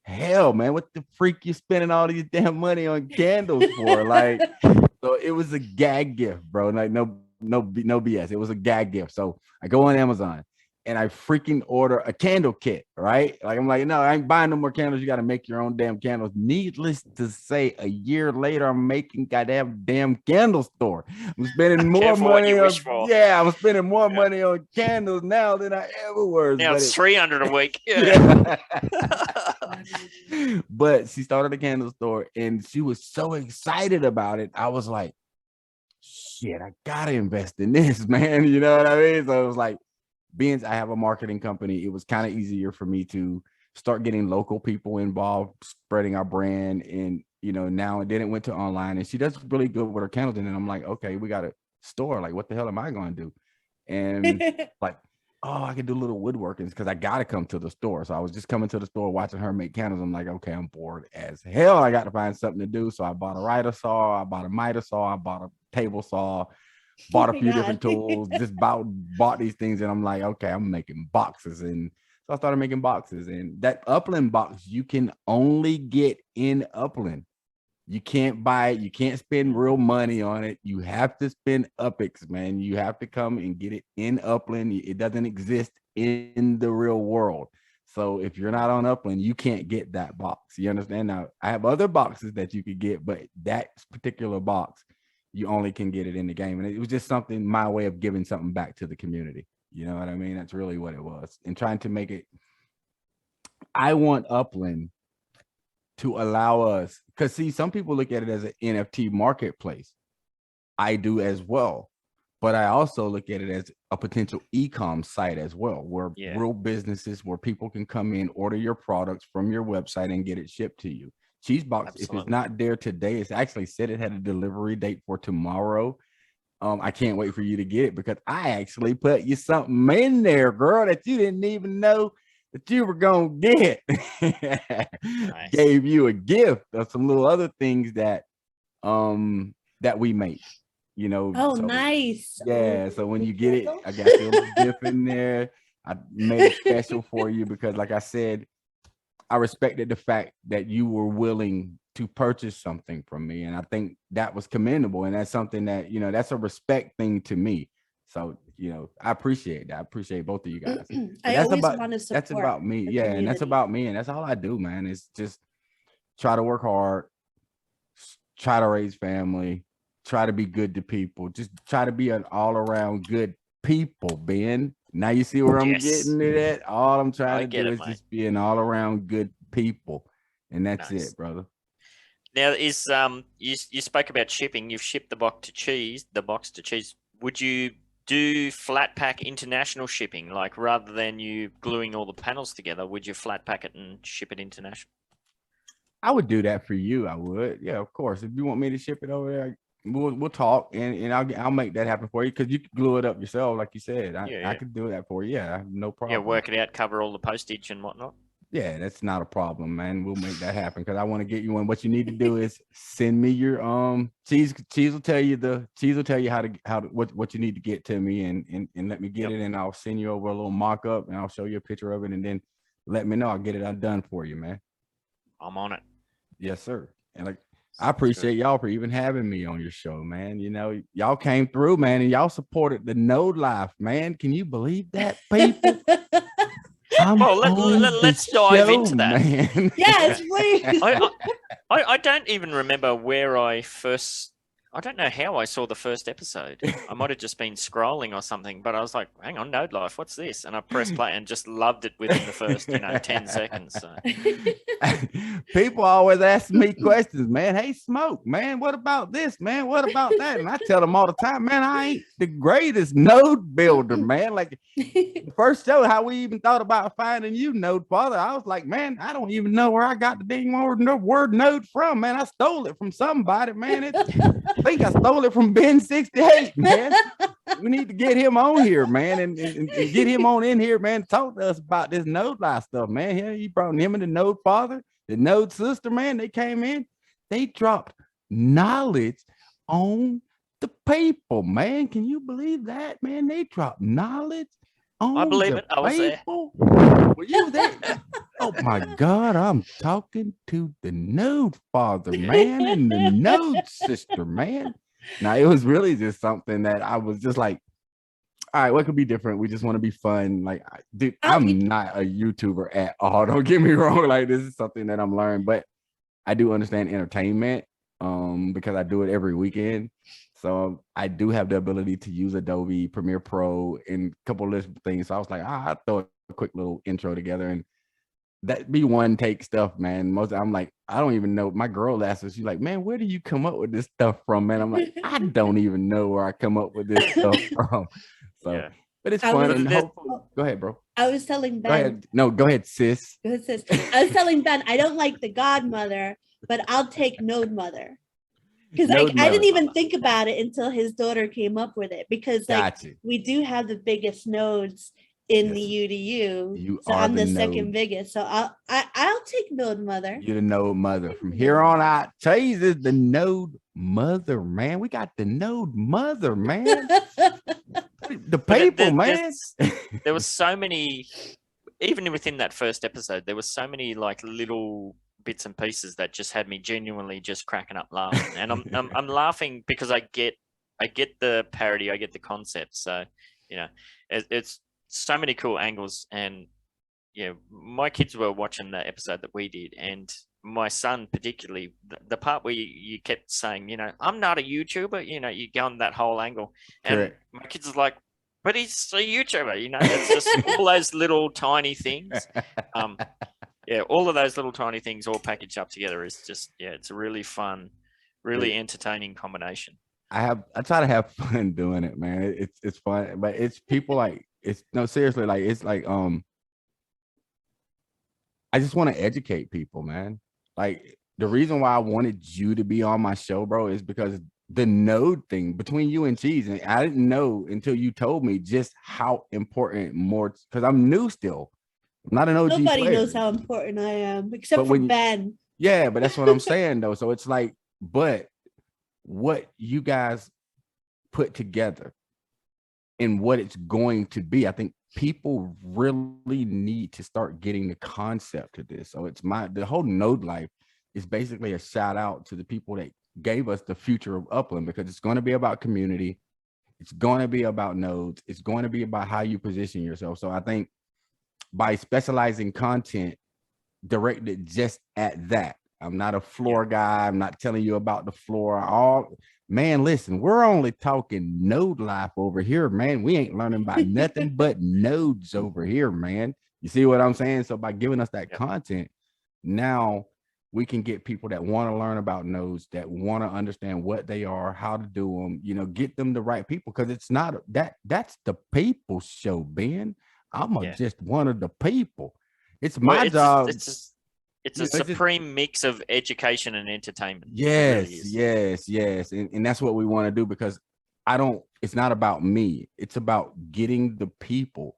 hell, man, what the freak you spending all these damn money on candles for? Like, so it was a gag gift, bro. Like no BS. It was a gag gift. So I go on Amazon and I freaking order a candle kit, right? Like, I'm like, no, I ain't buying no more candles. You got to make your own damn candles. Needless to say, a year later, I'm making goddamn damn candle store. I'm spending more money on, I'm spending more money on candles now than I ever was. Now it's $300 a week. Yeah. But she started a candle store, and she was so excited about it. I was like, shit, I gotta invest in this, man. You know what I mean? So it was like, I have a marketing company, it was kind of easier for me to start getting local people involved, spreading our brand. And, you know, now and then it went to online, and she does really good with her candles. And then I'm like, okay, we got a store. Like, what the hell am I going to do? And like, oh, I can do little woodworkings because I got to come to the store. So I was just coming to the store, watching her make candles. I'm like, okay, I'm bored as hell. I got to find something to do. So I bought a rider saw, I bought a miter saw, I bought a table saw. bought a my few different God. tools, just bought these things, and I'm like, okay, I'm making boxes. And so I started making boxes, and that Upland box you can only get in Upland. You can't buy it. You can't spend real money on it. You have to spend UPX, man. You have to come and get it in Upland. It doesn't exist in the real world. So if you're not on Upland, you can't get that box. You understand? Now, I have other boxes that you could get, but that particular box, you only can get it in the game. And it was just something, my way of giving something back to the community. You know what I mean? That's really what it was. And trying to make it, I want Upland to allow us, because see, some people look at it as an NFT marketplace. I do as well. But I also look at it as a potential e-com site as well, where real businesses, where people can come in, order your products from your website and get it shipped to you. Cheesebox, if it's not there today, it's actually said it had a delivery date for tomorrow. I can't wait for you to get it, because I actually put you something in there, girl, that you didn't even know that you were gonna get. Nice. Gave you a gift of some little other things that that we make. You know, oh, so, nice. Yeah, so when you get it, I got your little gift in there. I made it special for you because, like I said, I respected the fact that you were willing to purchase something from me, and I think that was commendable. And that's something that, you know, that's a respect thing to me. So, you know, I appreciate that. I appreciate both of you guys. That's about me. Yeah, and that's about me, and that's all I do, man. It's just try to work hard, try to raise family, try to be good to people, just try to be an all-around good people, Ben. Now you see where I'm getting it at. All I'm trying to do is just be an all-around good people, and that's it, brother. Now, is you spoke about shipping. You've shipped the box to cheese. Would you do flat pack international shipping, like rather than you gluing all the panels together? Would you flat pack it and ship it international? I would do that for you. I would, yeah, of course. If you want me to ship it over there, we'll talk, and I'll make that happen for you, because you can glue it up yourself, like you said. I could do that for you. Yeah, I have no problem. Yeah, work it out, cover all the postage and whatnot. Yeah, that's not a problem, man. We'll make that happen, because I want to get you one. What you need to do is send me your cheese. Cheese will tell you what you need to get to me, and let me get it, and I'll send you over a little mock-up, and I'll show you a picture of it, and then let me know. I'll get it done for you, man. I'm on it. Yes, sir. And like, I appreciate y'all for even having me on your show, man. You know, y'all came through, man, and y'all supported the Node Life, man. Can you believe that, people? Let's dive into that, man. Yes, please. I don't even remember where I don't know how I saw the first episode. I might have just been scrolling or something, but I was like, hang on, Node Life, what's this? And I pressed play and just loved it within the first, 10 seconds. So. People always ask me questions, man. Hey, Smoke, man, what about this, man? What about that? And I tell them all the time, man, I ain't the greatest node builder, man. Like the first show, how we even thought about finding you, Node Father, I was like, man, I don't even know where I got the dang word node from, man. I stole it from somebody, man. I think I stole it from BEN68, man. We need to get him on here, man, and get him on in here, man. Talk to us about this Node Life stuff, man. He brought him and the Node Father, the Node Sister, man. They came in, they dropped knowledge on the people, man. Can you believe that, man? They dropped knowledge on I believe it. I was people. Were you there? Oh my God, I'm talking to the Node Father, man, and the Node Sister, man. Now, it was really just something that I was just like, all right, what could be different? We just want to be fun. Like, dude, I'm not a YouTuber at all. Don't get me wrong. Like, this is something that I'm learning, but I do understand entertainment because I do it every weekend. So I do have the ability to use Adobe Premiere Pro and a couple of little things. So I was like, I'll throw a quick little intro together, and that be one take stuff, man. I'm like, I don't even know. My girl asked us, she's like, man, where do you come up with this stuff from, man? I'm like, I don't even know where I come up with this stuff from. So, but it's fun. And go ahead, bro. I was telling Ben. Go ahead. No, go ahead, sis. Go ahead, sis. I was telling Ben, I don't like the godmother, but I'll take Node Mother. Because I didn't even think about it until his daughter came up with it, because like we do have the biggest nodes in the Yes. UDU. You So are I'm the the second node. biggest. So I'll take node mother. You're the node mother. Take From the here node on mother. out, Cheese is the node mother, man. We got the node mother, man. The But people, man. there was so many, even within that first episode, there was so many like little bits and pieces that just had me genuinely just cracking up laughing. And I'm laughing because I get the parody, I get the concept. So, you know, it's so many cool angles. And yeah, my kids were watching the episode that we did, and my son particularly, the part where you kept saying, you know, I'm not a YouTuber, you know, you go on that whole angle, and Correct. my kids are like, but he's a YouTuber, you know. It's just all those little tiny things. Yeah, all of those little tiny things all packaged up together is just, yeah, it's a really fun, really entertaining combination. I try to have fun doing it, man. It's fun, but it's people like, it's no, seriously, like it's like I just want to educate people, man. Like the reason why I wanted you to be on my show, bro, is because the node thing between you and Cheese, and I didn't know until you told me just how important more, because I'm new still. I'm not an OG Nobody player. knows how important I am, except But for when you- Ben. Yeah, but that's what I'm saying though. So it's like, but what you guys put together and what it's going to be, I think people really need to start getting the concept of this. So it's the whole node life is basically a shout out to the people that gave us the future of Upland, because it's going to be about community. It's going to be about nodes. It's going to be about how you position yourself. So I think by specializing content directed just at that, I'm not a floor guy. I'm not telling you about the floor. Man, listen, we're only talking node life over here, man. We ain't learning about nothing but nodes over here, man. You see what I'm saying? So by giving us that content, now we can get people that want to learn about nodes, that want to understand what they are, how to do them, you know, get them the right people. Because it's not that's the people show, Ben. I'm just one of the people. It's my job. It's a supreme mix of education and entertainment. Yes, really yes. And that's what we want to do, because it's not about me. It's about getting the people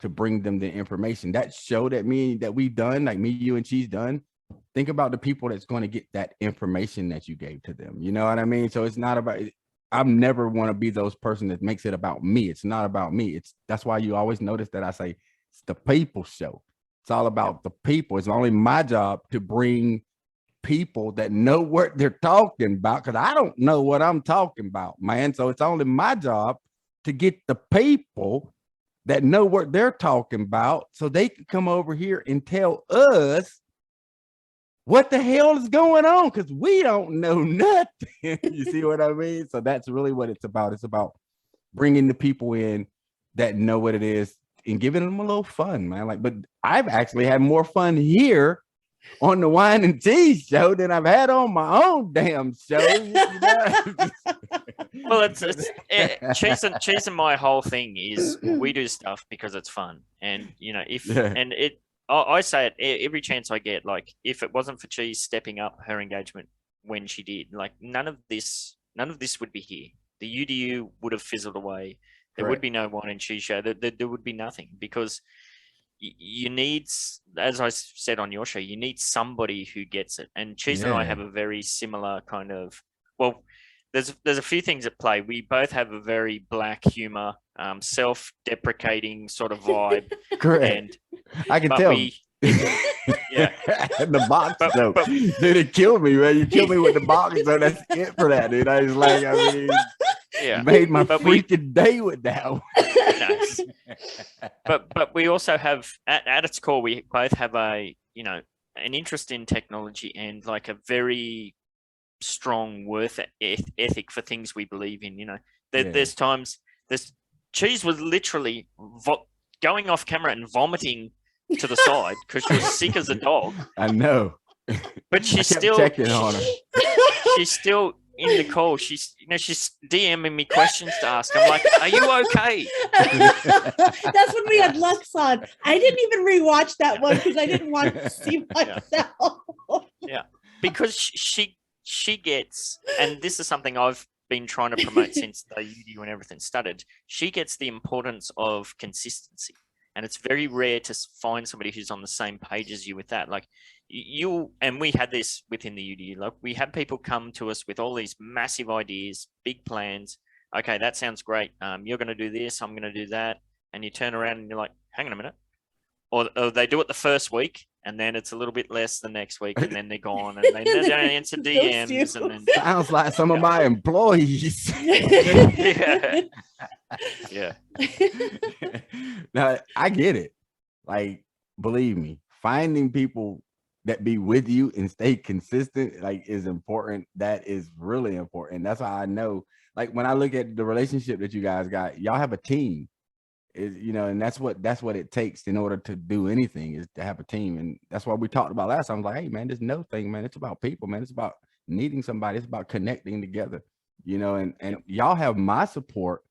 to bring them the information. That show that we've done, like me, you, and Cheese done, think about the people that's going to get that information that you gave to them. You know what I mean? So it's not about, I'm never want to be those person that makes it about me. It's not about me. That's why you always notice that I say it's the people show. It's all about the people. It's only my job to bring people that know what they're talking about, because I don't know what I'm talking about, man. So it's only my job to get the people that know what they're talking about, so they can come over here and tell us what the hell is going on, because we don't know nothing. You see what I mean? So that's really what it's about. It's about bringing the people in that know what it is and giving them a little fun, man. Like, but I've actually had more fun here on the Whine and Cheese show than I've had on my own damn show. You know? Well, Cheese and my whole thing is we do stuff because it's fun, and you know, I say it every chance I get. Like, if it wasn't for Cheese stepping up her engagement when she did, like none of this would be here. The UDU would have fizzled away. There would be no Whine and Cheese show. There would be nothing, because you need, as I said on your show, you need somebody who gets it. And Cheese and I have a very similar kind of, well, there's a few things at play. We both have a very black humor, self-deprecating sort of vibe. Correct. I can tell. Yeah. The box though. Dude, it killed me, man. You killed me with the box, so that's it for that, dude. I was like, I mean, made my freaking day with that one. Nice. But we also have at its core, we both have an interest in technology and like a very strong worth ethic for things we believe in. You know, there's times Cheese was literally going off camera and vomiting to the side because she was sick as a dog. I know, but she's still checking on her. She's still in the call. She's DMing me questions to ask. I'm like, are you okay? That's when we had Lux on. I didn't even rewatch that one because I didn't want to see myself. Yeah, because she gets, and this is something I've been trying to promote since the UDU and everything started. She gets the importance of consistency. And it's very rare to find somebody who's on the same page as you with that. Like you, and we had this within the UDU, like we had people come to us with all these massive ideas, big plans. Okay, that sounds great. You're going to do this, I'm going to do that. And you turn around and you're like, hang on a minute. Or they do it the first week, and then it's a little bit less the next week, and then they're gone, and they don't answer DMs, and then sounds like some of my employees. yeah, yeah, Now I get it. Like, believe me, finding people that be with you and stay consistent, like, is important. That is really important. That's why I know, like, when I look at the relationship that you guys got, y'all have a team. Is, you know, and that's what it takes in order to do anything, is to have a team. And that's what we talked about last time. I was like, hey man, this no thing, man, it's about people, man. It's about needing somebody, it's about connecting together, you know, and y'all have my support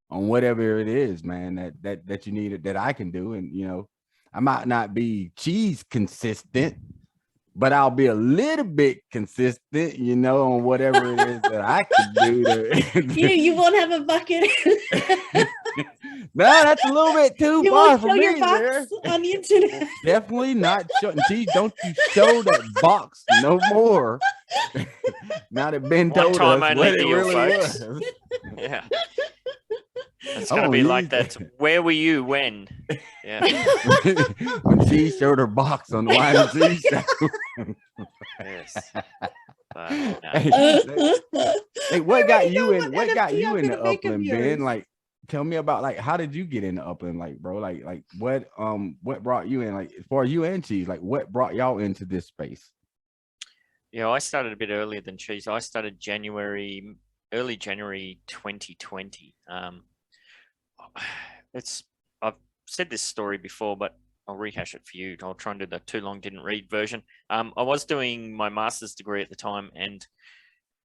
on whatever it is, man, that you need, that I can do. And, you know, I might not be cheese consistent, but I'll be a little bit consistent, you know, on whatever it is that I can do. You won't have a bucket. No, that's a little bit too You far won't for show me. your box There. on the internet. Definitely not showing. Cheese, don't you show that box no more. Now that Ben One told time us only what it deal, really folks. was. yeah. It's I'm gonna be gonna like use that. Where were you when? Yeah. When she showed her box on the Whine and Cheese show. Yes. But, no. Hey, what got you in? what What got NFT you I'm into gonna make of Upland, yours. Ben? Like, tell me about, like, how did you get into Upland, like, bro? Like what brought you in? Like, as far as you and Cheese, like, what brought y'all into this space? Yeah, I started a bit earlier than Cheese. I started early January 2020. I've said this story before, but I'll rehash it for you. I'll try and do the too long didn't read version. I was doing my master's degree at the time, and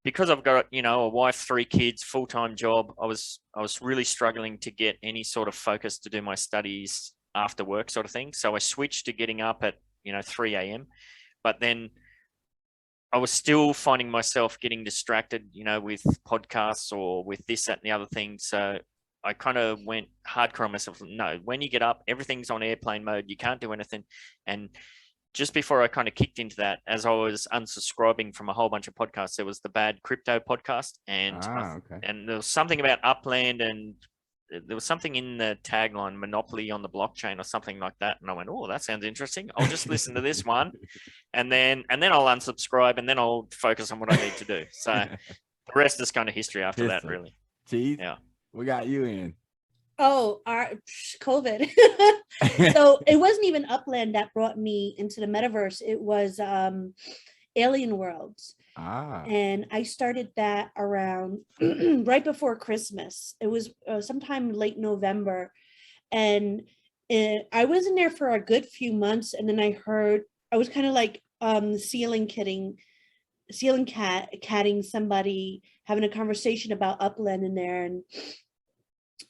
because I've got, you know, a wife, 3 kids, full-time job, I was really struggling to get any sort of focus to do my studies after work, sort of thing. So I switched to getting up at, you know, 3 a.m. But then I was still finding myself getting distracted, you know, with podcasts or with this, that, and the other thing. So I kind of went hardcore on myself. No, when you get up, everything's on airplane mode. You can't do anything. And just before I kind of kicked into that, as I was unsubscribing from a whole bunch of podcasts, there was the Bad Crypto podcast, and and there was something about Upland, and there was something in the tagline, monopoly on the blockchain or something like that. And I went, oh, that sounds interesting. I'll just listen to this one, and then I'll unsubscribe, and then I'll focus on what I need to do. So the rest is kind of history after that, really. Cheese, yeah. We got you in. Oh, our COVID. So it wasn't even Upland that brought me into the metaverse. It was Alien Worlds. And I started that around right before Christmas. It was sometime late November. And I was in there for a good few months. And then I was kind of like ceiling catting somebody, having a conversation about Upland in there. And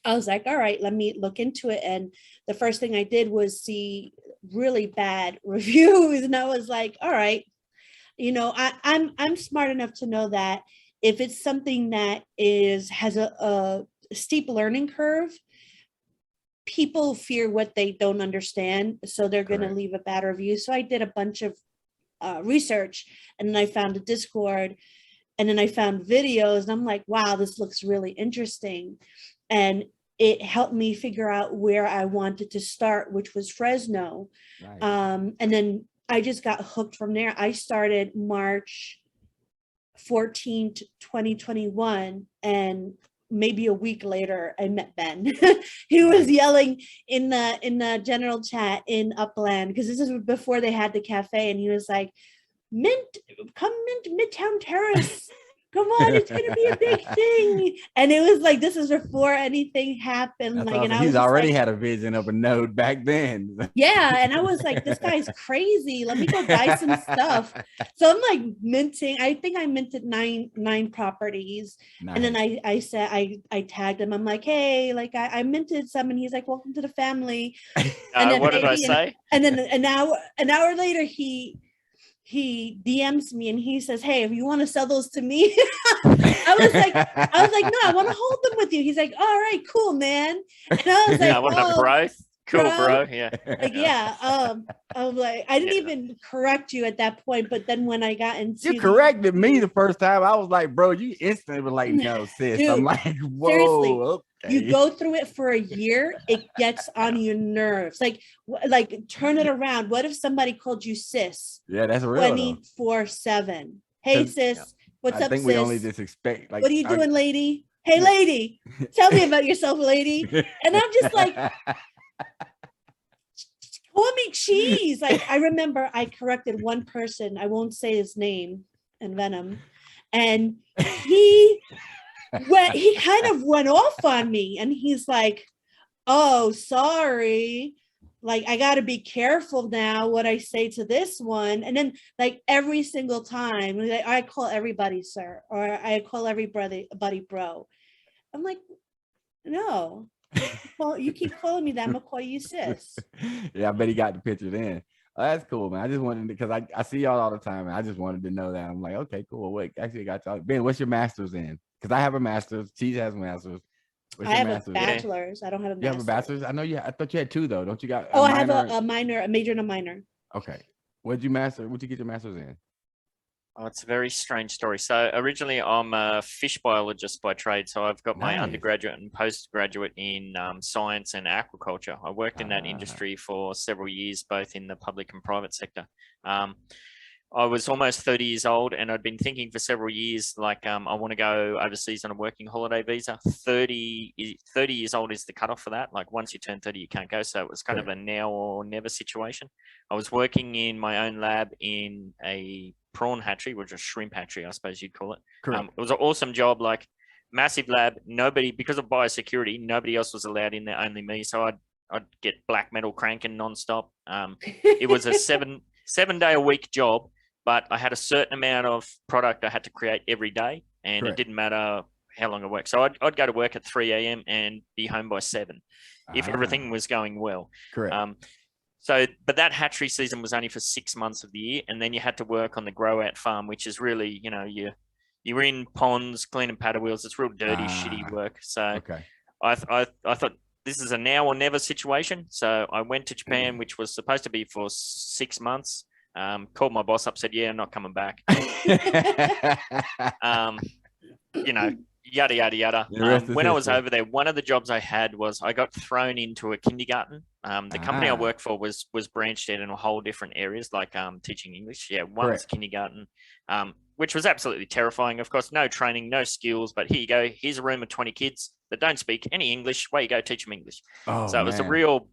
I was like, all right, let me look into it. And the first thing I did was see really bad reviews. And I was like, all right, you know, I'm smart enough to know that if it's something that has a steep learning curve, people fear what they don't understand. So they're going to leave a bad review. So I did a bunch of research, and then I found a Discord, and then I found videos, and I'm like, wow, this looks really interesting. And it helped me figure out where I wanted to start, which was Fresno. Nice. And then I just got hooked from there. I started March 14th, 2021, and maybe a week later, I met Ben. He was yelling in the general chat in Upland, because this is before they had the cafe, and he was like, come mint Midtown Terrace. Come on, it's gonna be a big thing. And it was like, this is before anything happened. That's like, awesome. and He's already had a vision of a node back then. Yeah, and I was like, this guy's crazy. Let me go buy some stuff. So I'm like minting. I think I minted nine properties. Nice. And then I said, I tagged him. I'm like, hey, like I minted some, and he's like, welcome to the family. And then what did I say? And then an hour later, he DMs me and he says, hey, if you want to sell those to me. I was like, no, I want to hold them with you. He's like, all right, cool, man. And I was like, I want to price. Cool, bro. Yeah. Like, yeah. I'm like, I didn't Yeah. even correct you at that point, but then when I got into You corrected me the first time. I was like, bro, you instantly were like, no, sis. I'm Dude, like, whoa, seriously, okay. you go through it for a year, it gets on your nerves. Like turn it around. What if somebody called you sis Yeah, that's real though. 24/7? Hey 'Cause- sis, what's I up, think sis? we only just expect like, What are you doing, lady? Hey, lady, tell me about yourself, lady. And I'm just like, call me cheese. Like, I remember I corrected one person, I won't say his name, and Venom, and he kind of went off on me, and he's like, oh, sorry, like, I got to be careful now what I say to this one. And then like every single time, like, I call everybody sir, or I call everybody bro. I'm like, no, well, you keep calling me that, I'm gonna call you sis. Yeah, I bet he got the picture then. Oh, that's cool, man. I just wanted to, because I see y'all all the time, and I just wanted to know that. I'm like, okay, cool. Wait, actually, I got y'all. Ben, what's your master's in? Because I have a master's. Cheese has a master's. What's I your have master's? a bachelor's. I don't have a You have a master's. bachelor's? I know you. I thought you had two though. Don't you got? Oh, I have minor? a minor, a major and a minor. Okay. What'd you master? What'd you get your master's in? Oh, it's a very strange story. So originally, I'm a fish biologist by trade. So I've got my Nice. undergraduate and postgraduate in science and aquaculture. I worked in that Ah. industry for several years, both in the public and private sector. I was almost 30 years old, and I'd been thinking for several years, like, I want to go overseas on a working holiday visa. 30 years old is the cutoff for that. Like, once you turn 30, you can't go. So it was kind of a now or never situation. I was working in my own lab in a prawn hatchery, which is a shrimp hatchery, I suppose you'd call it. Correct. It was an awesome job, like massive lab. Nobody, because of biosecurity, nobody else was allowed in there, only me. So I'd get black metal cranking nonstop. It was a seven day a week job, but I had a certain amount of product I had to create every day, and Correct. it didn't matter how long I worked. So I'd go to work at 3 a.m. and be home by 7 if everything was going well. Correct. But that hatchery season was only for 6 months of the year, and then you had to work on the grow out farm, which is really, you're in ponds, cleaning paddle wheels. It's real dirty, shitty work. So Okay. I thought this is a now or never situation. So I went to Japan, which was supposed to be for 6 months. Called my boss up, said, yeah, I'm not coming back. Yada, yada, yada. When I was over there, one of the jobs I had was I got thrown into a kindergarten. The company I worked for was branched out in a whole different areas, like teaching English. Yeah, one was kindergarten, which was absolutely terrifying. Of course, no training, no skills, but here you go. Here's a room of 20 kids that don't speak any English. Way you go, teach them English. So it was a real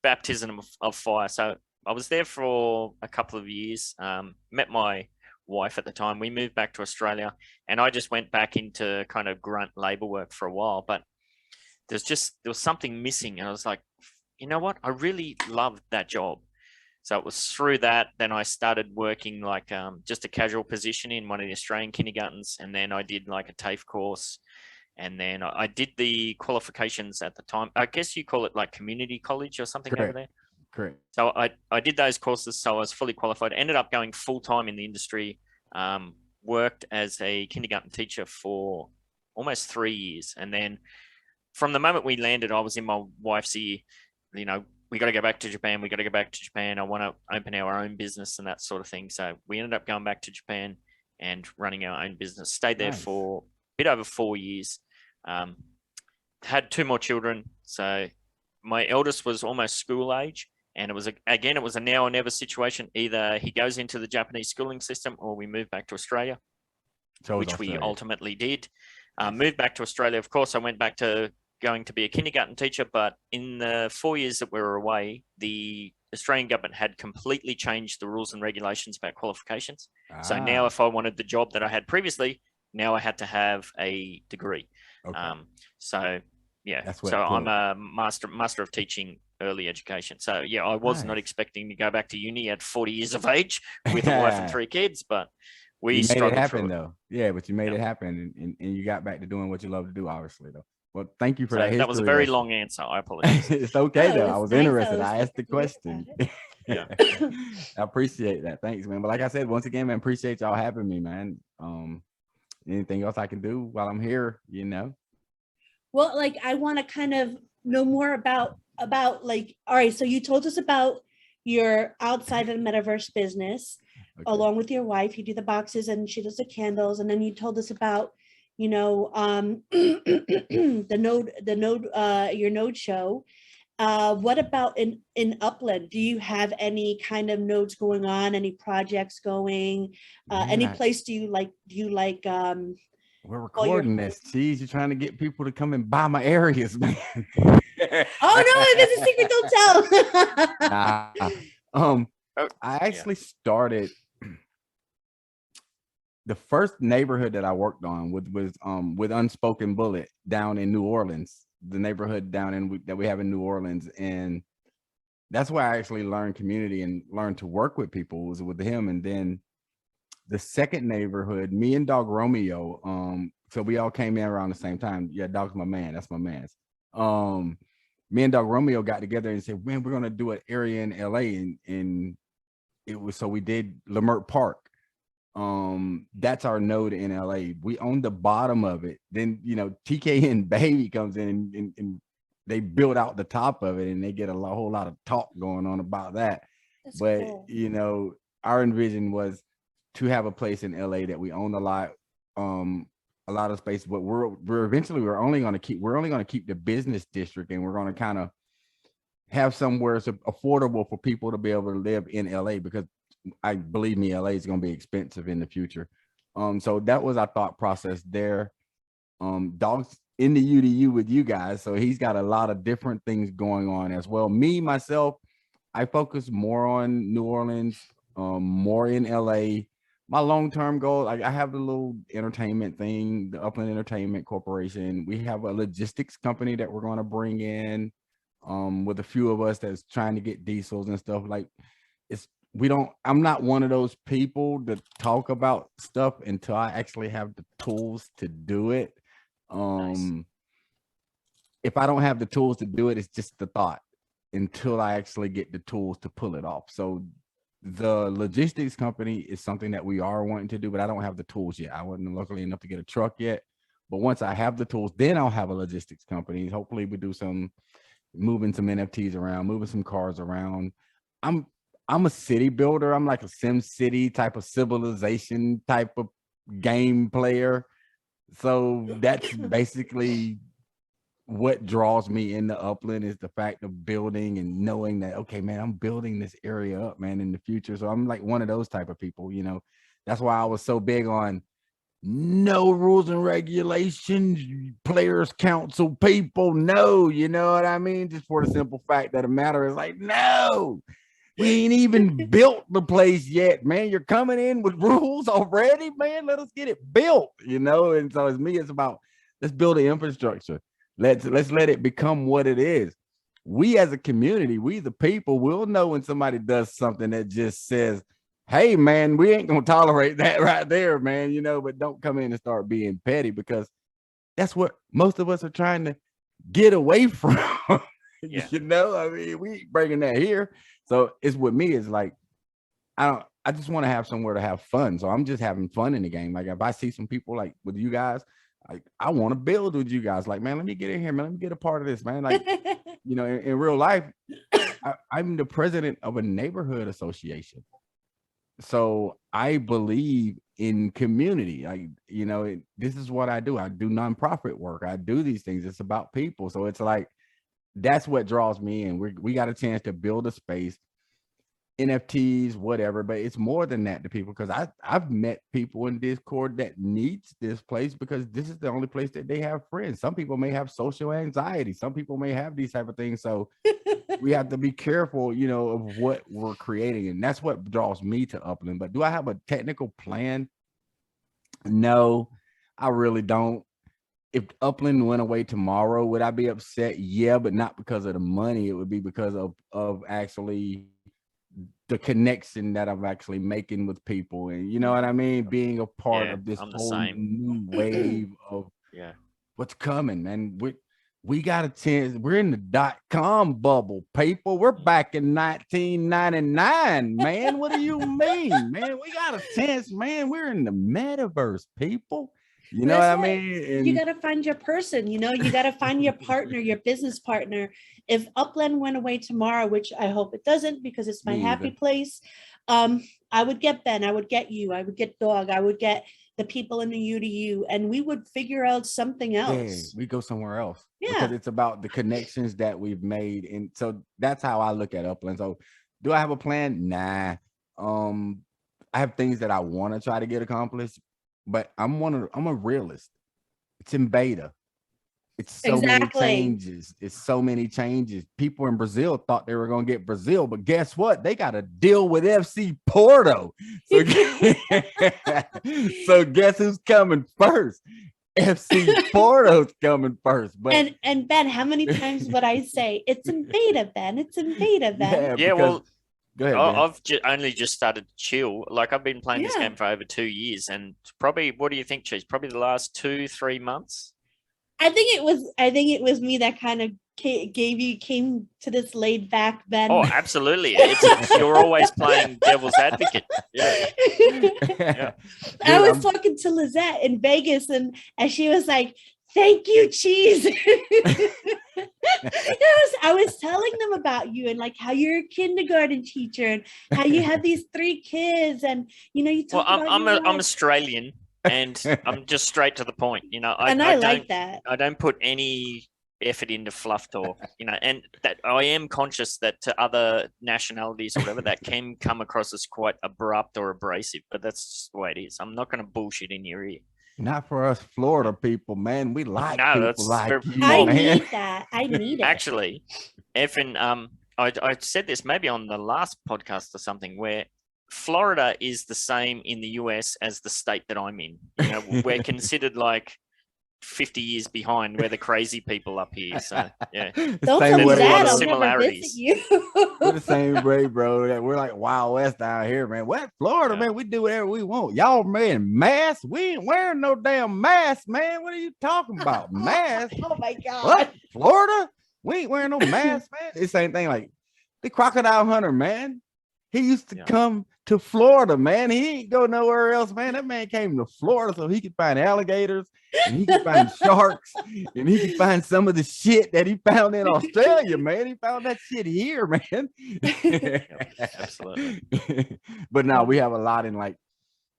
baptism of fire. So I was there for a couple of years, met my wife at the time. We moved back to Australia, and I just went back into kind of grunt labor work for a while, but there was something missing. And I was like, you know what? I really loved that job. So it was through that. Then I started working like just a casual position in one of the Australian kindergartens. And then I did like a TAFE course. And then I did the qualifications at the time. I guess you call it like community college or something over there. Correct. So I did those courses, so I was fully qualified. Ended up going full-time in the industry, worked as a kindergarten teacher for almost 3 years. And then from the moment we landed, I was in my wife's ear, we got to go back to Japan. We got to go back to Japan. I want to open our own business and that sort of thing. So we ended up going back to Japan and running our own business. Stayed there for a bit over 4 years. Had 2 more children. So my eldest was almost school age. And it was a now or never situation. Either he goes into the Japanese schooling system or we move back to Australia, which we ultimately did. Moved back to Australia. Of course, I went back to going to be a kindergarten teacher, but in the 4 years that we were away, the Australian government had completely changed the rules and regulations about qualifications. So now if I wanted the job that I had previously, now I had to have a degree. Okay. So I'm a master of teaching early education. So yeah, I was not expecting to go back to uni at 40 years of age with a wife and 3 kids, but we made it happen through though. Yeah, but you made it happen, and you got back to doing what you love to do, obviously though. Well, thank you for that. That was a very long answer. I apologize. It's okay though. it I was nice. interested. I I asked the question. Yeah. I appreciate that. Thanks, man. But like I said, once again, man, appreciate y'all having me, man. Anything else I can do while I'm here, Well, like I want to kind of know more about about like, all right, so you told us about your outside of the metaverse business, Okay. along with your wife. You do the boxes and she does the candles, and then you told us about, your node show. What about in Upland? Do you have any kind of nodes going on? Any projects going? Any Man, place do you like? we're all your recording this. Cheese, you're trying to get people to come and buy my areas, man. Oh no, if it's a secret, don't tell. Nah. Oh, I actually started the first neighborhood that I worked on with Unspoken Bullet down in New Orleans, the neighborhood down in that we have in New Orleans, and that's where I actually learned community and learned to work with people, was with him. And then the second neighborhood, me and Dog Romeo, so we all came in around the same time. Yeah, Dog's my man. That's my man's. Me and Dog Romeo got together and said, man, we're gonna do an area in LA, and it was, so we did Lamert Park. That's our node in LA. We own the bottom of it. Then TK and Baby comes in and they build out the top of it, and they get a whole lot of talk going on about that. That's But cool. our envision was to have a place in LA that we own a lot of space, but we're eventually only going to keep the business district, and we're going to kind of have somewhere so affordable for people to be able to live in LA, because I believe me, LA is going to be expensive in the future. So that was our thought process there. Dog's in the UDU with you guys, so he's got a lot of different things going on as well. Me, myself, I focus more on New Orleans, more in LA. My long-term goal, I have the little entertainment thing, the Upland Entertainment Corporation. We have a logistics company that we're going to bring in with a few of us that's trying to get diesels and stuff. Like, I'm not one of those people that talk about stuff until I actually have the tools to do it. Nice. If I don't have the tools to do it, it's just the thought until I actually get the tools to pull it off. So the logistics company is something that we are wanting to do, but I don't have the tools yet. I wasn't lucky enough to get a truck yet, but once I have the tools, then I'll have a logistics company. Hopefully we do moving some NFTs around, moving some cars around. I'm a city builder. I'm like a Sim City type of civilization type of game player. So that's basically what draws me into Upland, is the fact of building and knowing that, okay, man, I'm building this area up, man, in the future. So I'm like one of those type of people, that's why I was so big on no rules and regulations, players council people, no, you know what I mean? Just for the simple fact that the matter is like, no, we ain't even built the place yet, man. You're coming in with rules already, man. Let us get it built, And so it's about, let's build the infrastructure. Let's let it become what it is. We as a community, we the people, will know when somebody does something that just says, hey, man, we ain't gonna tolerate that right there, man, but don't come in and start being petty, because that's what most of us are trying to get away from. Yeah. I mean, we ain't bringing that here. So it's, with me, it's like, I just want to have somewhere to have fun. So I'm just having fun in the game. Like, if I see some people like with you guys, like, I want to build with you guys. Like, man, let me get in here, man. Let me get a part of this, man. Like, in real life, I'm the president of a neighborhood association. So I believe in community. Like, this is what I do. I do nonprofit work. I do these things. It's about people. So it's like, that's what draws me in. We got a chance to build a space, NFTs, whatever, but it's more than that to people, because I've met people in Discord that needs this place because this is the only place that they have friends. Some people may have social anxiety. Some people may have these type of things. So we have to be careful, of what we're creating. And that's what draws me to Upland. But do I have a technical plan? No, I really don't. If Upland went away tomorrow, would I be upset? Yeah, but not because of the money. It would be because of actually the connection that I'm actually making with people, and you know what I mean, being a part of this whole new wave of what's coming, man. We got a chance. We're in the .com bubble, people. We're back in 1999, man. What do you mean, man? We got a chance, man. We're in the metaverse, people. You know what I That's right. mean? You And got to find your person, you got to find your partner, your business partner. If Upland went away tomorrow, which I hope it doesn't because it's my Me happy either. place, I would get Ben, I would get you, I would get Dog, I would get the people in the UDU, and we would figure out something yeah, else. we go somewhere else because Yeah. it's about the connections that we've made. And so that's how I look at Upland. So do I have a plan? Nah. I have things that I want to try to get accomplished, but I'm a realist. It's in beta. It's so many Exactly. changes. It's so many changes. People in Brazil thought they were going to get Brazil, but guess what? They got to deal with FC Porto. So, so guess who's coming first? FC Porto's coming first. But and Ben, how many times would I say it's in beta, Ben? It's in beta, Ben. Yeah, well, go ahead, Ben. I've only just started to chill. Like I've been playing this Yeah. game for over 2 years, and probably, what do you think, Cheese? Probably the last 2-3 months. I think it was me that kind of came to this laid back Ben. Oh, absolutely. You're always playing devil's advocate. Yeah. Yeah. I was I'm- talking to Lizette in Vegas, and she was like, "Thank you, Cheese." I was telling them about you and like how you're a kindergarten teacher and how you have these 3 kids, and you Well, talk about I'm your life. Australian, and I'm just straight to the point. I like don't that. I don't put any effort into fluff talk, and that I am conscious that to other nationalities or whatever that can come across as quite abrupt or abrasive, but that's just the way it is. I'm not going to bullshit in your ear. Not for us Florida people, man. We like No, people that's like very- you, I man. need that. I need it. Actually, Effin, I said this maybe on the last podcast or something, where Florida is the same in the US as the state that I'm in. We're considered like 50 years behind. We're the crazy people up here. So yeah. The Don't same tell me way- that. There's I'll a never similarities. visit you. We're the same way, bro. That we're like Wild West down here, man. What Florida, Yeah. man? We do whatever we want. Y'all, man, masks. We ain't wearing no damn mask, man. What are you talking about? Mask? Oh my God. What? Florida? We ain't wearing no mask, man. It's the same thing like the crocodile hunter, man. He used to Yeah. come to Florida, man. He ain't go nowhere else, man. That man came to Florida so he could find alligators and he could find sharks and he could find some of the shit that he found in Australia, man. He found that shit here, man. Absolutely. But no, we have a lot in like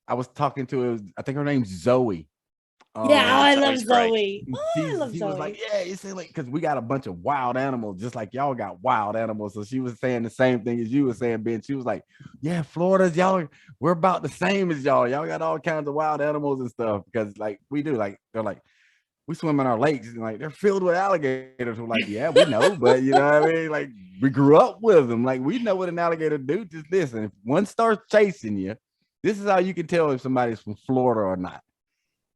I was talking to I think her name's Zoe. Yeah, I Zoe's love great. Zoe. Oh, I She's- love he Zoe. was like, yeah, you see, like, because we got a bunch of wild animals, just like y'all got wild animals. So she was saying the same thing as you were saying, Ben. She was like, yeah, Florida's y'all, we're about the same as y'all. Y'all got all kinds of wild animals and stuff. Because like we do, like they're like, we swim in our lakes and like they're filled with alligators. We're like, yeah, we know, but you know what I mean? Like we grew up with them. Like we know what an alligator do. Just listen, if one starts chasing you, this is how you can tell if somebody's from Florida or not.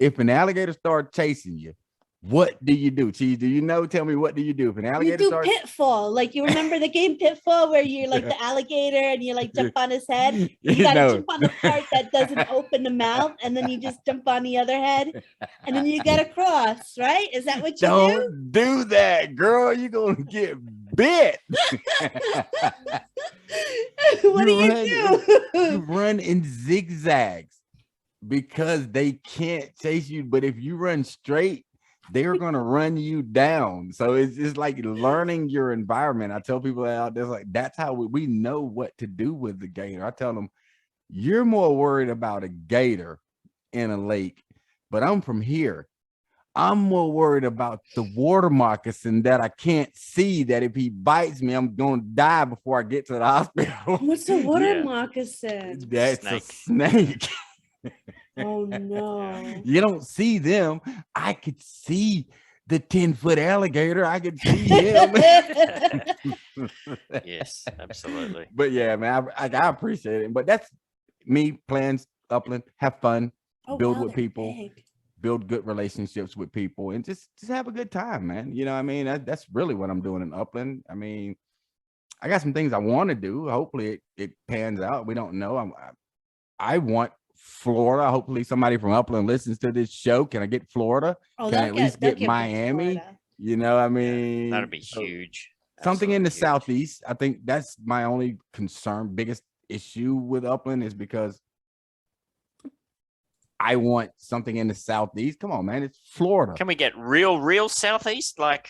If an alligator starts chasing you, what do you do? Cheese, do you know? Tell me, what do you do if an You alligator do starts? Pitfall. Like you remember the game Pitfall where you're like the alligator and you like jump on his head. You gotta No. jump on the part that doesn't open the mouth, and then you just jump on the other head, and then you gotta cross, right? Is that what you do? Don't do that, girl. You're gonna get bit. What do run- you You do? run in zigzags because they can't chase you. But if you run straight, they're gonna run you down. So it's just like learning your environment. I tell people out there, like that's how we know what to do with the gator. I tell them, you're more worried about a gator in a lake, but I'm from here. I'm more worried about the water moccasin that I can't see, that if he bites me, I'm gonna die before I get to the hospital. What's a water Yeah. moccasin? That's a Snake. snake. Oh no. You don't see them. I could see the 10-foot alligator. I could see him. Yes, absolutely. But yeah, man, I appreciate it. But that's me, plans, Upland, have fun, Oh, build wow, with they're people. big. Build good relationships with people, and just have a good time, man. You know what I mean? That's really what I'm doing in Upland. I mean, I got some things I want to do. Hopefully it pans out. We don't know. I want Florida. Hopefully somebody from Upland listens to this show. Can I get Florida? Oh, Can I they'll at least they'll get me to Miami? Florida. You know, I mean, That'd be so huge. something in the Absolutely huge. Southeast. I think that's my only concern, biggest issue with Upland is because I want something in the Southeast. Come on, man. It's Florida. Can we get real southeast, like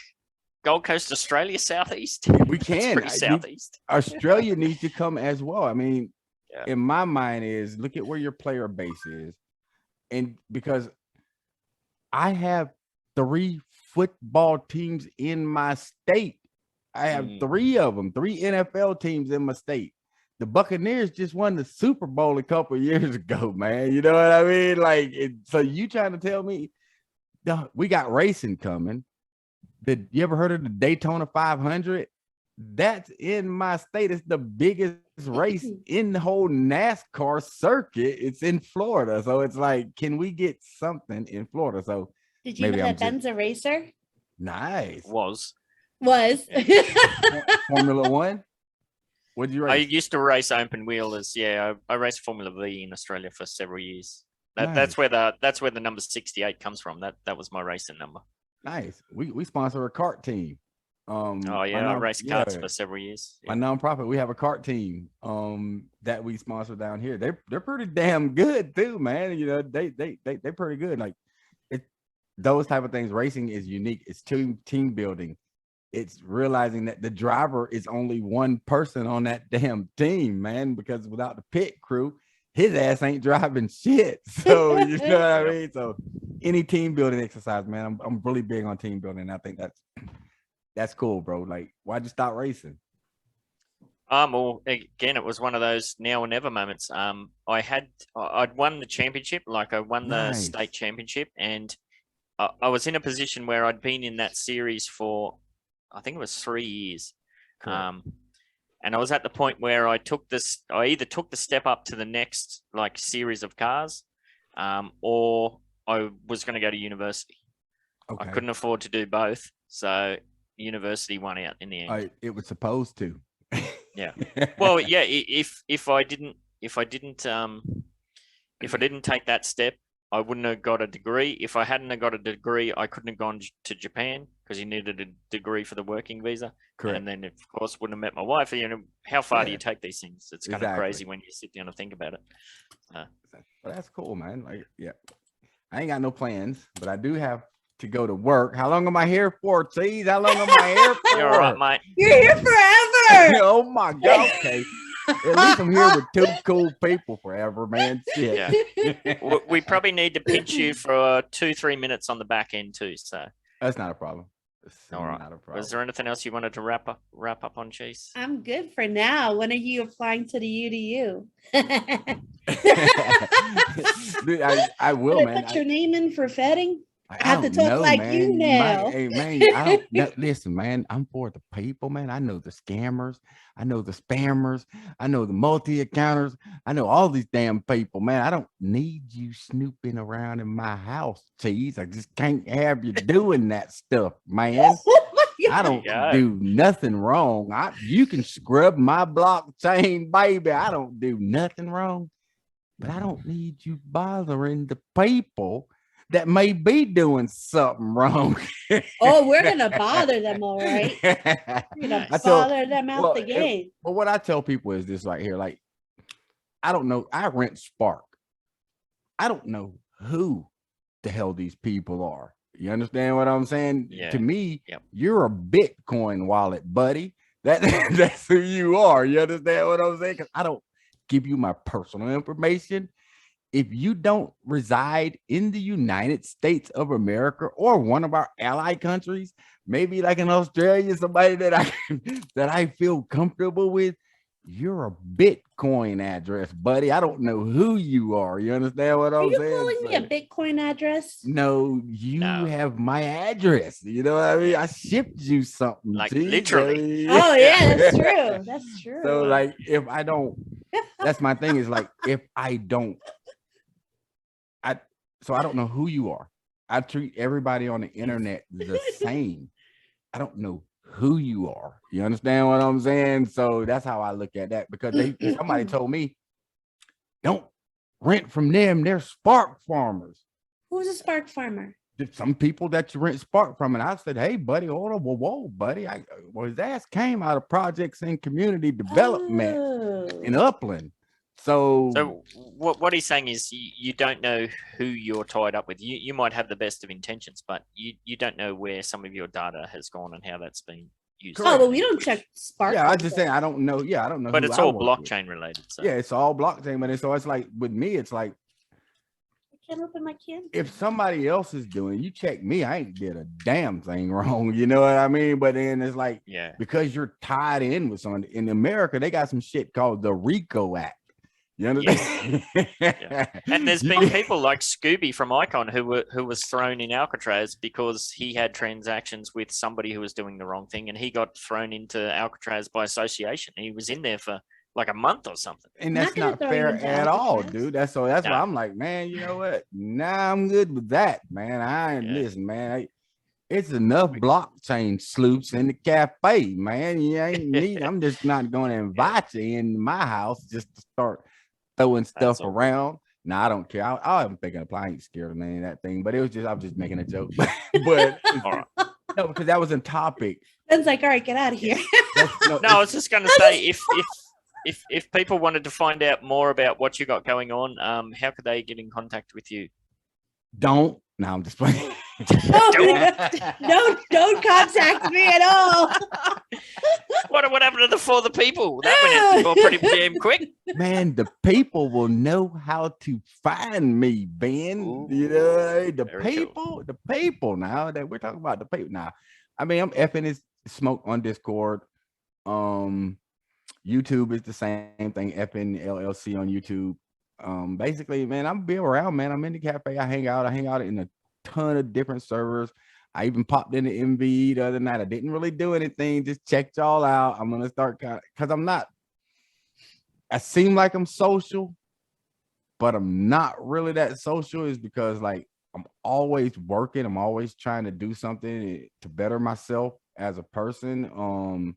Gold Coast, Australia southeast? We That's can. pretty southeast. Australia needs to come as well. I mean, Yeah. in my mind is look at where your player base is. And because I have 3 football teams in my state. I have 3 of them, 3 NFL teams in my state. The Buccaneers just won the Super Bowl a couple of years ago, man. You know what I mean? Like, so you trying to tell me we got racing coming? Did you ever heard of the Daytona 500? That's in my state. It's the biggest race in the whole NASCAR circuit. It's in Florida. So it's like, can we get something in Florida? So Did you know that Ben's a racer? nice. Was. Formula One? What did you I race? used to race open wheelers. Yeah, I raced Formula V in Australia for several years. That's where the number 68 comes from. That was my racing number. Nice. We sponsor a kart team. Oh yeah, I raced karts for several years. My nonprofit, we have a kart team that we sponsor down here. They're pretty damn good too, man. You know, they're pretty good. Like those type of things. Racing is unique. It's team building. It's realizing that the driver is only one person on that damn team, man, because without the pit crew, his ass ain't driving shit. So you know what I mean? So any team building exercise, man, I'm really big on team building. I think that's cool, bro. Like, why'd you stop racing? Well, again, it was one of those now or never moments. I'd won the championship, like I won the state championship, and I was in a position where I'd been in that series for, I think it was 3 years. And I was at the point where I either took the step up to the next like series of cars, or I was going to go to university. Okay. I couldn't afford to do both. So university won out in the end. It was supposed to. Yeah. Well, yeah. If I didn't take that step, I wouldn't have got a degree. If I hadn't have got a degree, I couldn't have gone to Japan because you needed a degree for the working visa. Correct. And then, of course, wouldn't have met my wife. You know, how far do you take these things? It's kind of crazy when you sit down and think about it. Well, that's cool, man. Like, yeah, I ain't got no plans, but I do have to go to work. How long am I here for, Cheese? How long am I here for? You're all right, mate. You're here forever. Oh my God. Okay. At least I'm here with 2 cool people forever, man. Shit. Yeah. We probably need to pinch you for 2-3 minutes on the back end too. So that's not a problem. All right. Was there anything else you wanted to wrap up on, Cheese? I'm good for now. When are you applying to the UDU? Dude, I will, man. Put your name in for vetting. I have to talk talk like man. You now. Hey, man, I don't know. Listen, man, I'm for the people, man. I know the scammers. I know the spammers. I know the multi-accounters. I know all these damn people, man. I don't need you snooping around in my house, Cheese. I just can't have you doing that stuff, man. I don't do nothing wrong. You can scrub my blockchain, baby. I don't do nothing wrong. But I don't need you bothering the people that may be doing something wrong. Oh, we're gonna bother them, all right. We're gonna bother them out the game. But what I tell people is this right here: like, I don't know. I rent Spark. I don't know who the hell these people are. You understand what I'm saying? Yeah. To me, you're a Bitcoin wallet, buddy. That's who you are. You understand what I'm saying? Because I don't give you my personal information. If you don't reside in the United States of America or one of our ally countries, maybe like in Australia, somebody that I feel comfortable with, you're a Bitcoin address, buddy. I don't know who you are. You understand what I'm saying? Are you calling me a Bitcoin address? No, you have my address. You know what I mean? I shipped you something. Like literally. Oh yeah, that's true. That's true. So like, if I don't, that's my thing is like, if I don't, so I don't know who you are. I treat everybody on the internet the same. I don't know who you are. You understand what I'm saying? So that's how I look at that, because somebody told me, don't rent from them. They're Spark farmers. Who's a Spark farmer? Some people that you rent Spark from. And I said, hey, buddy, hold on. Whoa, buddy. His ass came out of projects and community development in Upland. So what he's saying is you don't know who you're tied up with. You might have the best of intentions, but you don't know where some of your data has gone and how that's been used. Oh, well, we don't check Spark. Yeah, I just saying I don't know. Yeah, I don't know. But who it's I all work with. blockchain related. So. Yeah, it's all blockchain, but so it's like with me, it's like I can't open my can. if somebody else is doing, you check me, I ain't did a damn thing wrong. You know what I mean? But then it's like, Yeah, because you're tied in with someone in America, they got some shit called the RICO Act. You understand? Yeah. And there's been people like Scooby from Icon who was thrown in Alcatraz because he had transactions with somebody who was doing the wrong thing, and he got thrown into Alcatraz by association. He was in there for like a month or something. And I'm that's not not gonna throw you fair into at all, Alcatraz. dude. That's why No. I'm like, man, you know what? Nah, I'm good with that, man. I ain't listen, man. It's enough blockchain sleuths in the cafe, man. You ain't need. I'm just not going to invite you in my house just to start throwing stuff all. around. No, I don't care. I'm thinking I ain't scared of any of that thing, but I was just making a joke. but All right. no, because that was a topic. Ben's like, all right, get out of here. No, I was just going to say if people wanted to find out more about what you got going on, how could they get in contact with you? Don't. No, I'm just playing. Don't contact me at all. What happened to the For the People? That went out pretty damn quick. Man, the people will know how to find me, Ben. Ooh, you know, very cool. the people now that we're talking about the people now. I mean, I'm Efinissmoke on Discord. YouTube is the same thing, FN LLC on YouTube. Basically, man, I'm be around, man. I'm in the cafe. I hang out in a ton of different servers. I even popped into MV the other night. I didn't really do anything, just checked y'all out. I'm gonna start because I'm not. I seem like I'm social, but I'm not really that social. Is because like I'm always working. I'm always trying to do something to better myself as a person,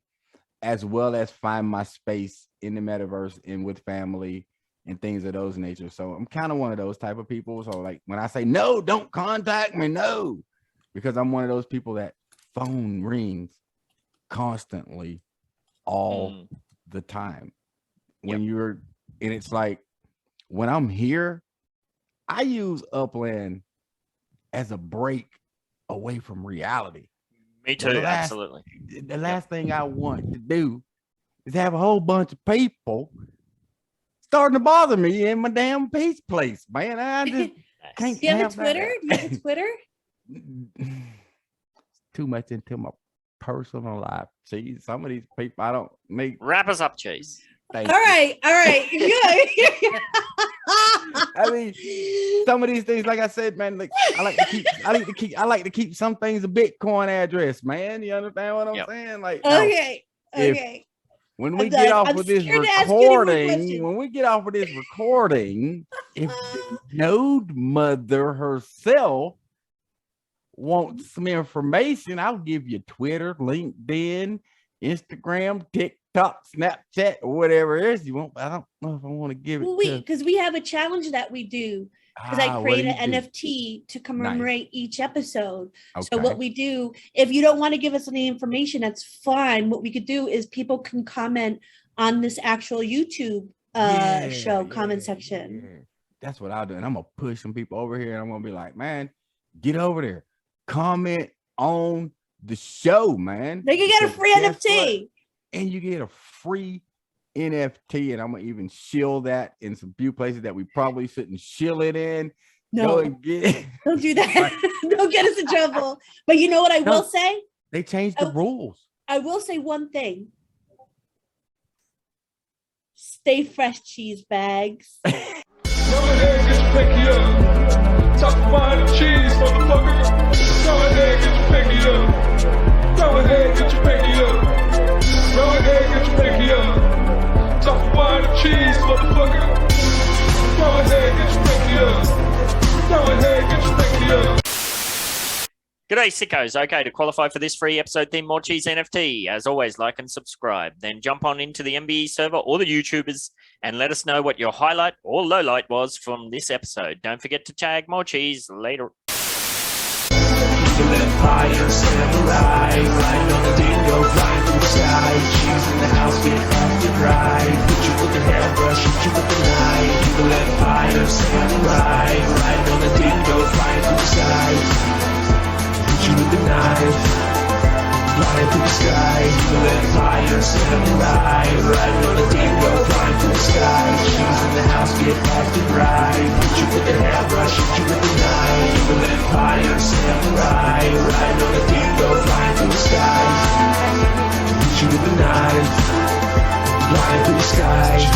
as well as find my space in the metaverse and with family and things of those nature. So I'm kind of one of those type of people. So like when I say no, don't contact me, no, because I'm one of those people that phone rings constantly all the time. When you're, and it's like when I'm here, I use Upland as a break away from reality. Me too, absolutely. The last thing I want to do is have a whole bunch of people starting to bother me in my damn peace place, man. I just can't. Do you have a Twitter? Do you have a Twitter? Too much into my personal life. See, some of these people I don't make. Wrap us up, Cheese. All right. I mean, some of these things, like I said, man, like I like to keep some things a Bitcoin address, man. You understand what I'm saying? Like, okay. When we get off of this recording, if the node mother herself wants some information, I'll give you Twitter, LinkedIn, Instagram, TikTok, Snapchat, or whatever it is you want. But I don't know if I want to give it. Because we have a challenge that we do. Because I create an NFT to commemorate each episode. Okay. So what we do, if you don't want to give us any information, that's fine. What we could do is people can comment on this actual YouTube show comment section. Yeah. That's what I'll do. And I'm going to push some people over here and I'm going to be like, man, get over there. Comment on the show, man. They can get a free NFT. And you get a free NFT, and I'm gonna even shill that in some few places that we probably shouldn't shill it in. No, don't do that. Don't get us in trouble. But you know what I will say? They changed the rules. I will say one thing. Stay fresh, cheese bags. Go ahead, get your pinky up. Talk wine and cheese, motherfucker. Go ahead, get your pinky up. Go ahead, get your pinky up. Go ahead, get your pinky up. Talk wine and cheese, motherfucker. Go ahead, get your pinky up. Go ahead, get your pinky up. G'day, sickos. Okay, to qualify for this free episode theme Morecheeese NFT, as always, like and subscribe. Then jump on into the MBE server or the YouTubers and let us know what your highlight or lowlight was from this episode. Don't forget to tag Morecheeese later. Evil empire samurai, riding on a dingo, flying through the sky. Cheese in the house, get active right. Hit you with the hairbrush, hit you with the knife. Evil empire samurai, riding on a dingo, flying through the sky. Hit you with the knife, flying through the sky. Evil empire samurai, riding on a dingo, flying through the sky. Cheese in the house, get active right. Hit you with the hairbrush, hit you with the knife. Evil empire samurai, riding on a dingo, flying through the sky. Hit you with the knife, flying through the sky.